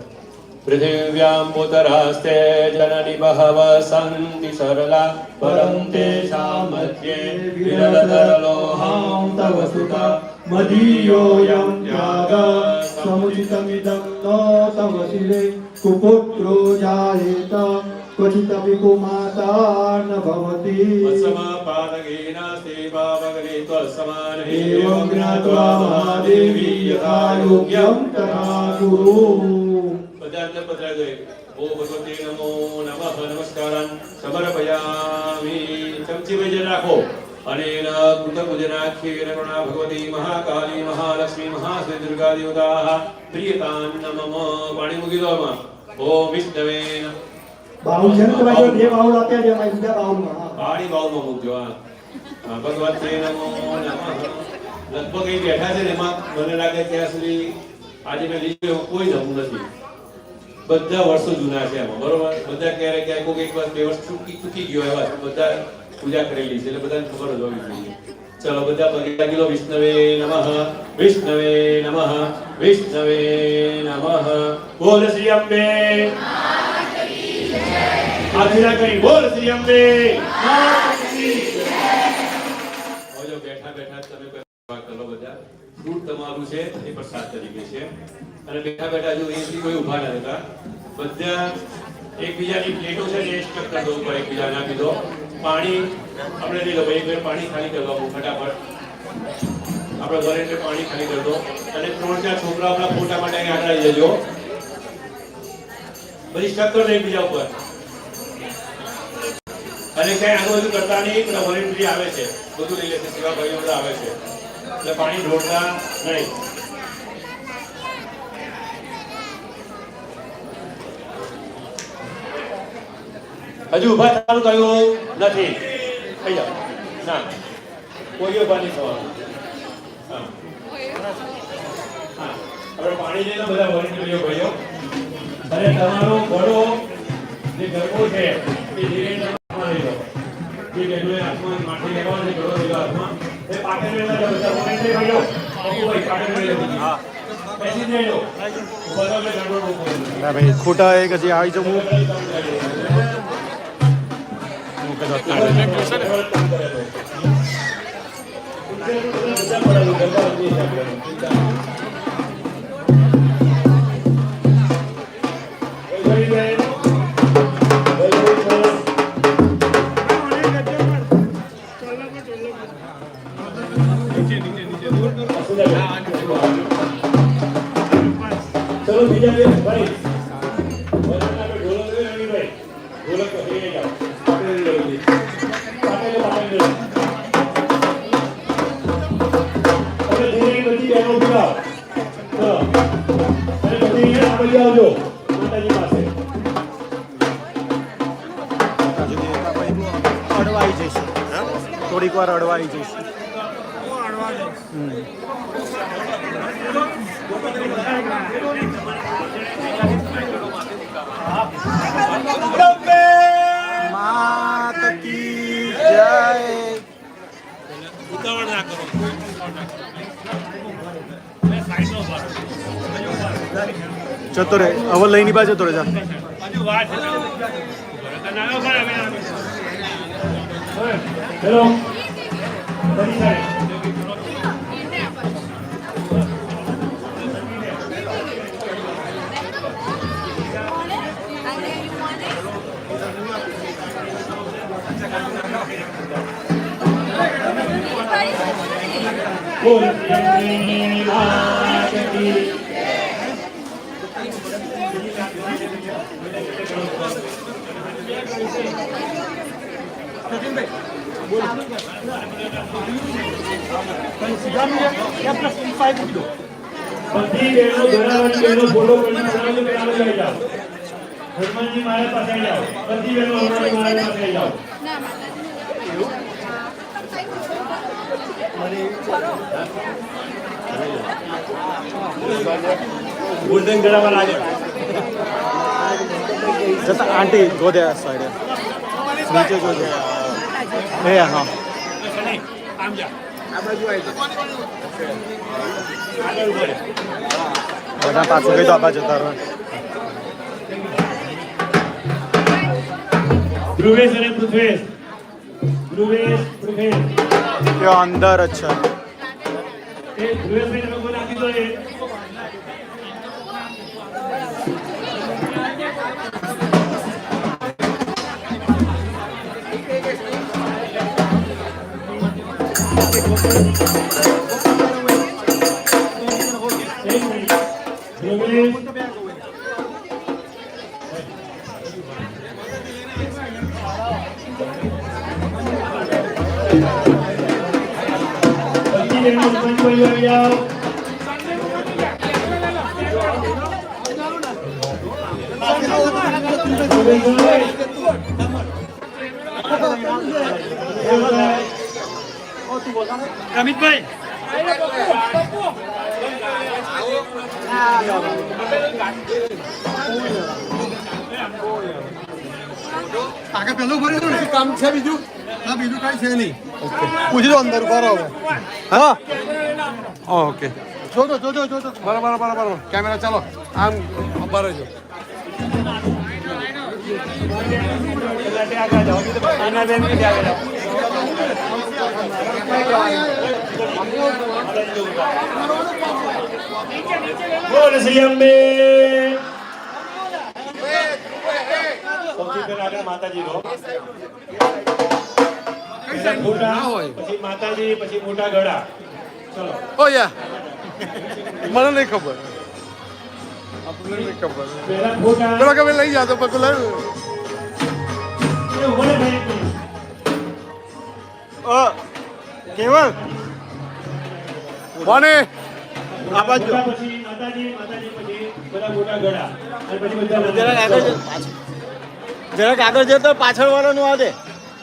પૃથિવ્યામ પુતરાસ્તે જનની બહવ સંતિ સરલા પરમ તેષાં મધ્યે વિરલતરલોહં તવ સુતા મદીયોऽયં ત્યાગઃ સમુચિતમિદં નો તવ શિરે કુપુત્રો જાયેત ક્વચિદપि કુમાતા ન ભવતિ. વત્સમાપાદગેન સેવાવગરે ત્વત્સમાન એવં જ્ઞાત્વા મહાદેવી યથા યોગ્યં તથા કુરુ. બધા અંદર પધરાઈ ગઈ. ઓ ભગવતે નમો નમઃ નમસ્કારં સમર્પયામિ. ચમચી વજન રાખો અને એના કૃતપૂજનાખ્યે કરુણા ભગવતી મહાકાલી મહાલક્ષ્મી મહાશ્રી દુર્ગા દેવતા પ્રિયતાન નમઃ. પાણી મૂકી દો આમાં. ઓમ વિષ્ણવે બાઉલ છે ને તમારી જોડે બે બાઉલ આપ્યા છે અમારી બીજા બાઉલમાં. પાણી બાઉલમાં મૂકજો. હા ભગવતે નમો નમઃ. લગભગ એ બેઠા છે ને એમાં મને લાગે ત્યાં સુધી આજે મેં લીધું એમાં કોઈ જમવું નથી. બધા વર્ષો જૂના છે એમાં. બરોબર. બધા ક્યારેક ક્યાંક કોઈ એક વર્ષ બે વર્ષ ચૂકી ગયો એવા છે. બધા પૂજા કરેલી છે એટલે બધાને ખબર જ હોવી જોઈએ. ચલો બધા પગે લાગી લો. વિષ્ણવે નમઃ વિષ્ણવે નમઃ વિષ્ણવે નમઃ. બોલ શ્રી અંબે. આખીરા કરી બોલ શ્રી અંબે. જો બેઠા બેઠા તમે કરો બધા. ફ્રૂટ તમારું છે એ પ્રસાદ તરીકે છે અને બેઠા બેઠા જો અહીંથી કોઈ ઊભા ના રહેતા. બધા એકબીજાની પ્લેટો છે ને સ્ટક કરી દો ઉપર એકબીજા નાખી દો. પાણી આપણે લઈ લો. એક વાર પાણી ખાલી કરી દો ફટાફટ. આપણે ઘરે એટલે પાણી ખાલી કરી દો અને 3-4 છોકરા આપણા ફોટા માટે અહીં આગળ આવી જજો. બધી સ્ટક કરી દો એકબીજા ઉપર. અને કઈ આજુબાજુ કરતા નહીં. પેલા વોલેન્ટરી આવે છે બધું લઈ લેશે. સેવા ભાઈઓ બધા આવે છે એટલે પાણી ઢોળતા નહીં. હજુ ઉભા થવાનું કહ્યું નથી. થઈ જાઓ. ના કોઈ ઉભા નહીં થવાનું. હા હા હવે પાણી લઈને બધા વોલેન્ટિયરો ભાઈઓ અને તમારો ઘડો જે ગરબો છે એ ધીરે હાથમાં લઈ લો કે જેનું હાથમાં માટી લેવાનો છે ઘડો લેવા હાથમાં એ પાટે લેવા જાવ બધા વોલેન્ટિયર ભાઈઓ ભાઈ પાટે લઈ લો બેસી જઈ લો બધા ગરબો રોકો ના ભાઈ ખોટા એક હજી આવી જવું चलो बीजा पे भाई वरना पे ढोलक ले रही भाई ढोलक को ले जाओ पाटे ले लो पाटे ले अरे धीरे बच्ची बहनों बुलाओ अरे बच्ची ये आ जाओ जो माताजी પાસે અડવાઈ જઈશું થોડીક વાર અડવાઈ જઈશું માત કી જય ઉતાવળ ના કરો જતો રે હવે લઈને બાજુ જતો રે જા હજુ વાર છે હેલો બની જાય બોલ પ્રેમની વાત કી બધી બહેનો ઘણાવાળી બહેનો ફોટો કરીને બનાવજો કે આમ લઈ જાઓ હનુમાનજી મારા પાસે આવી જાઓ બધી બહેનો હનુમાનજી મારા પાસે આવી જાઓ ના ગોલ્ડન ગળામાં લાગે જતા આંટી ગોદે સાઈડે નીચે જોજે એ હા આમ જા બધા પાછું ગઈ તો આપા જતા રહો ધ્રુવેશ અને પૃથ્વેશ ધ્રુવેશ પૃથ્વેશ ત્યાં અંદર જ છે એ ધ્રુવેશભાઈ તમે કોઈ નાખી દો એ અમિતભાઈ આગળ પેલું ભર્યું ને કામ છે બીજું ના બીજું કઈ છે નહીં પૂછી દો અંદર ઉભા રહો હા ઓકે જોજો બરાબર કેમેરા ચાલો આમ ઉભા રહેજો બોલ શ્રી અંબે સૌથી પહેલા આગળ માતાજી નો પછી માતાજી પછી મોટા ગળા ચલો ઓ યા મને નહીં ખબર આપણને નહીં ખબર પહેલા ફોટા પેલા કે લઈ જાતો પકડ લે એ ઉભો રહે ભાઈ કેવલ કોને આ બાજુ પછી માતાજી પછી બધા મોટા ગળા અને પછી બધા જરાક આગળ જતો પાછળ વાળાનું આ દે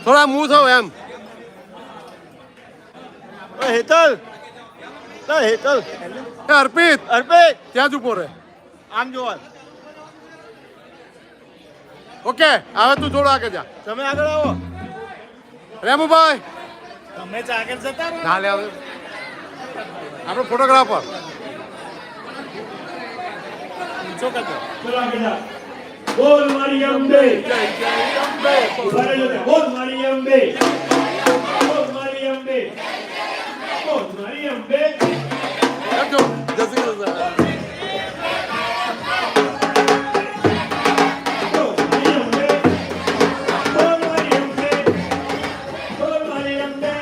થોડા મું થો એમ હેતલ ના હેતલ એ અર્પિત ત્યાં જ ઉભો રહે આમ જોવા ઓકે હવે તું થોડું આગળ જા તમે આગળ આવો રેમુભાઈ તમે જ આગળ જતા રહો. ના લે હવે આપણો ફોટોગ્રાફર ઊંચો કરજો. ચલો આગળ જા. બોલ મારી અંબે ઉભા રહેજો ત્યાં. બોલ મારી અંબે બોલ મારી અંબે બોલ મારી અંબે કરજો જય શ્રી કૃષ્ણ બોલ મારી અંબે બોલ મારી અંબે બોલ મારી અંબે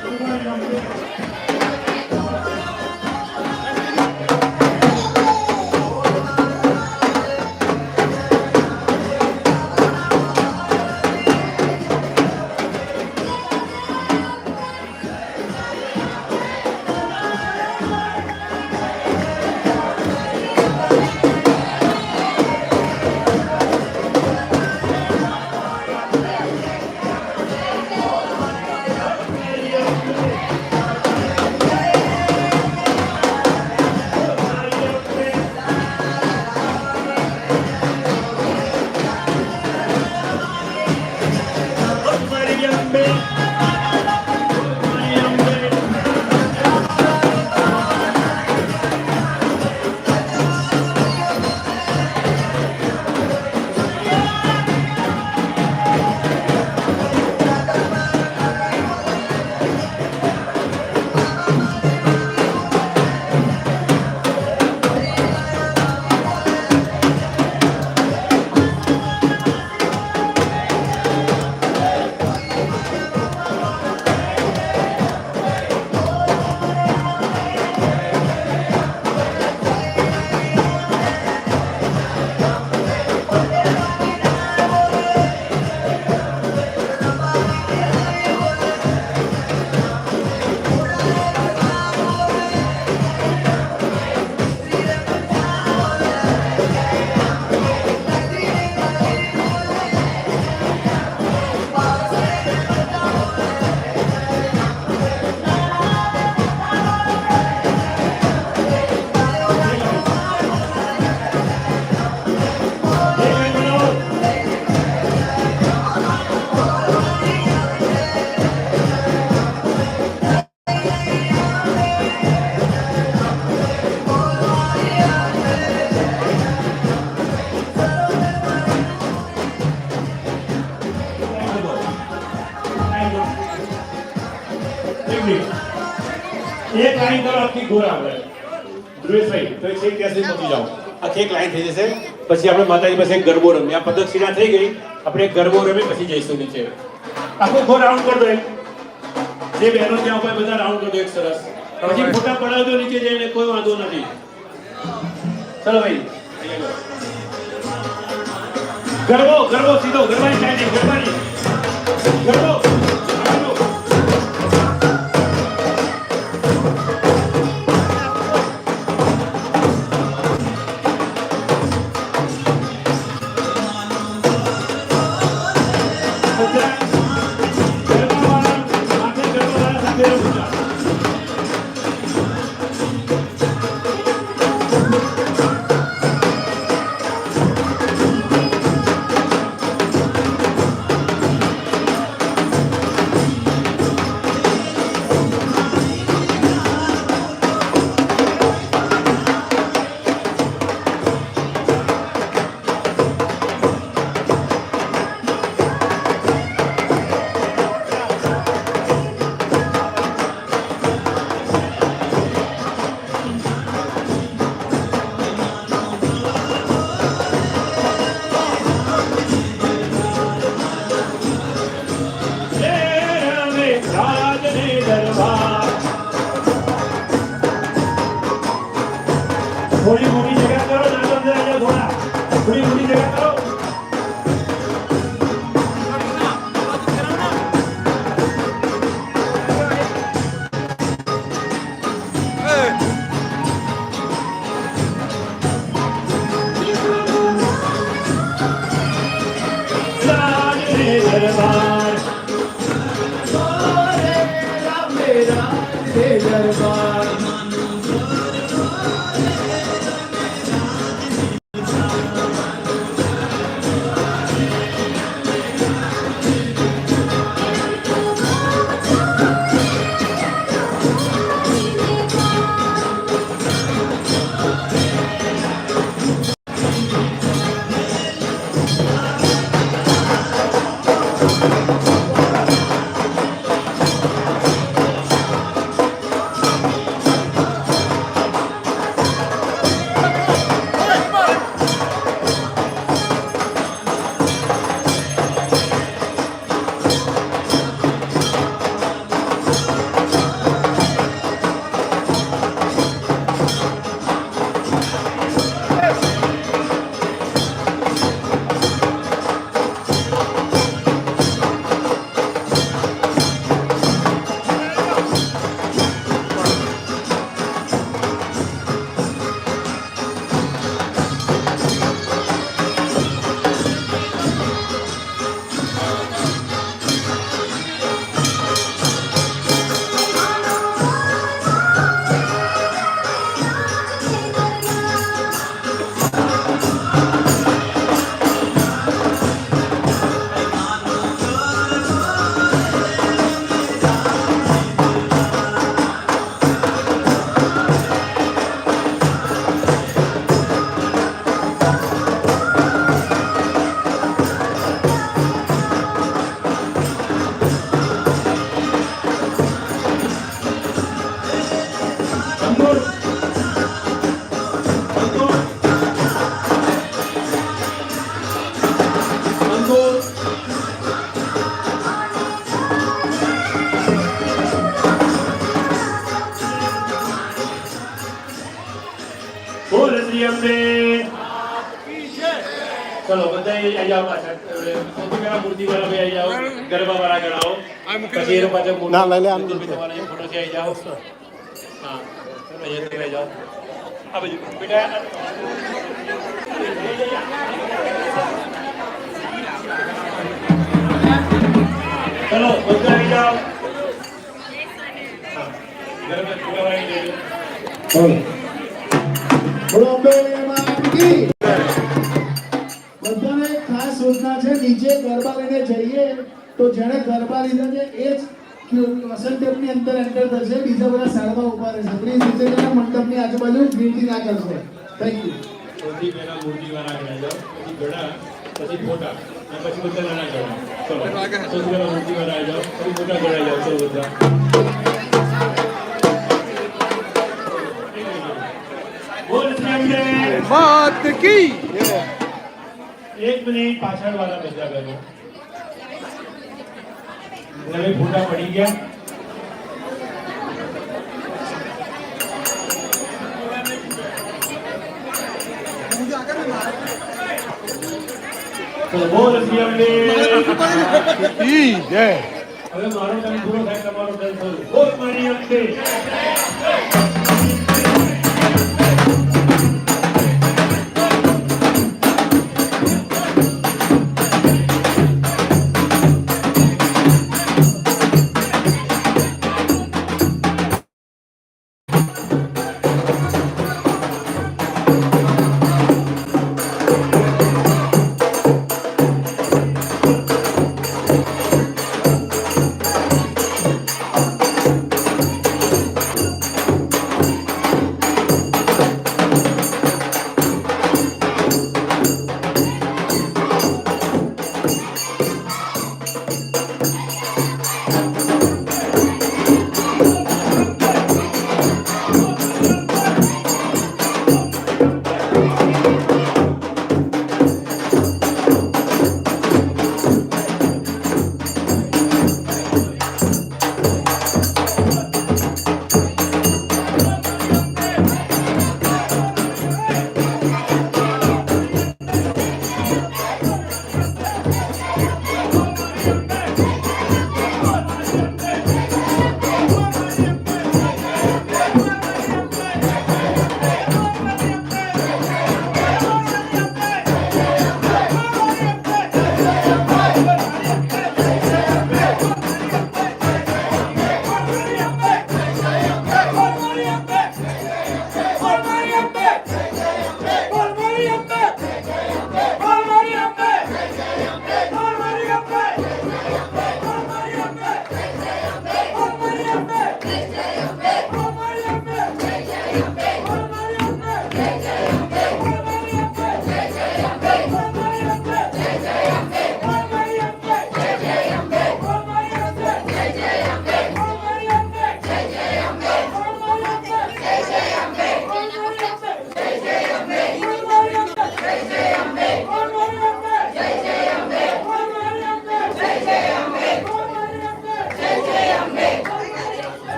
બોલ મારી અંબે. એક લાઈન કરો આખી ઘોર આપણે ધ્રુવેશભાઈ તો છેક ત્યાં સુધી પહોંચી જાઓ આખી એક લાઈન થઈ જશે પછી આપણે માતાજી પાસે એક ગરબો રમીએ આ પદક્ષિણા થઈ ગઈ આપણે એક ગરબો રમી પછી જઈશું નીચે આખો ઘોર રાઉન્ડ કરી દો એક જે બહેનો ત્યાં હોય બધા રાઉન્ડ કરી દો એક સરસ પછી ફોટા પડાવી દો નીચે જઈને કોઈ વાંધો નથી ચલો ભાઈ ગરબો ગરબો સીધો ગરબાની સાઈડ ગરબાની ગરબો थोड़ी मोटी जगह करो ना तो अंदर आ जाओ थोड़ा थोड़ी मोटी जगह करो दरबार દરબાર બોલ શ્રી અંબે ચલો બધા આવી જાઓ પાછા સૌથી પહેલા મૂર્તિ વાળા ભાઈ આવી જાઓ ગરબા વાળા ગણાવો પછી એનો પાછો ના, લઈ લે, આમ તમારા એક ફોટો છે આવી જાઓ હા ચલો અહીંયાથી લઈ જાઓ આ બાજુ બેટા ચલો બધા આવી જાઓ હા ગરબા પૂરા વાળી લેજો બોલો અંબે માત કી બધાને એક ખાસ સૂચના છે નીચે ગરબા લઈને જઈએ તો જેણે ગરબા લીધા છે એ જ વસંતની અંદર એન્ટર થશે બીજા બધા સારવા ઉભા રહેશે પ્લીઝ નીચે જઈને મંડપની આજુબાજુ ગીરતી ના કરશે થેન્ક યુ સૌથી પહેલા મૂર્તિ વાળા ગણાઈ જાઓ પછી ગળા પછી ફોટા અને પછી બધા નાના ગળા ચલો સૌથી પહેલા મૂર્તિ વાળા આવી જાઓ પછી મોટા ગળાઈ જાઓ ચલો બધા બોલ શ્રી અંબે માત કી એક મિનિટ પાછળ વાળા બધા ગયો હવે ફોટા પડી ગયા ચલો બોલ શ્રી અંબે ઈ જય હવે મારો ટાઈમ પૂરો થાય તમારો ટાઈમ શરૂ બોલ મારી અંબે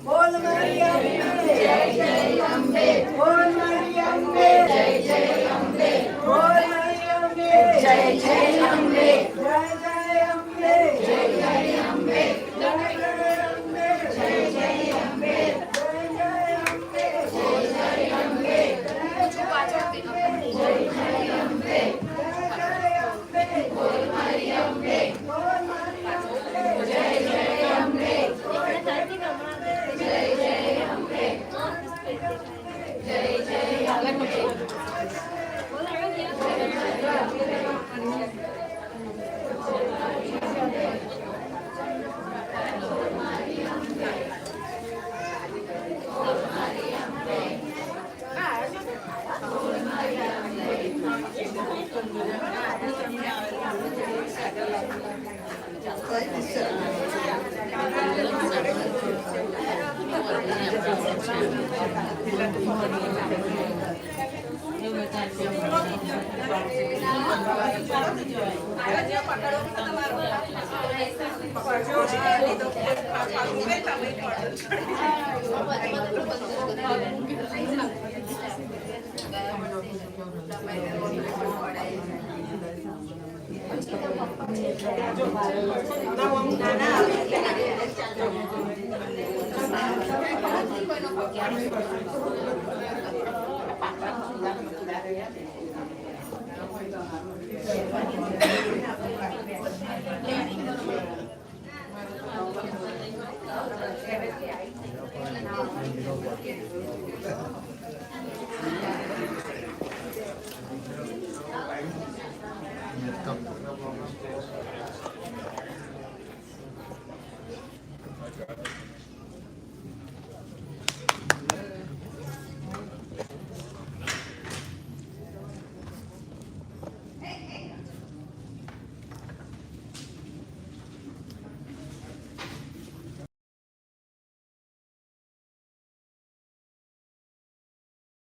બોલ મારી અંબે જય જય અંબે બોલ મારી અંબે જય જય અંબે બોલ મારી અંબે જય જય અંબે જય જય અંબે જય જય અંબે જય જય અંબે જય જય અંબે જય જય અંબે જય જય અંબે જય જય અંબે બોલ મારી અંબે બોલ મારી અંબે જય જય અંબે જય જય અંબે જય જય અંબે Thank you.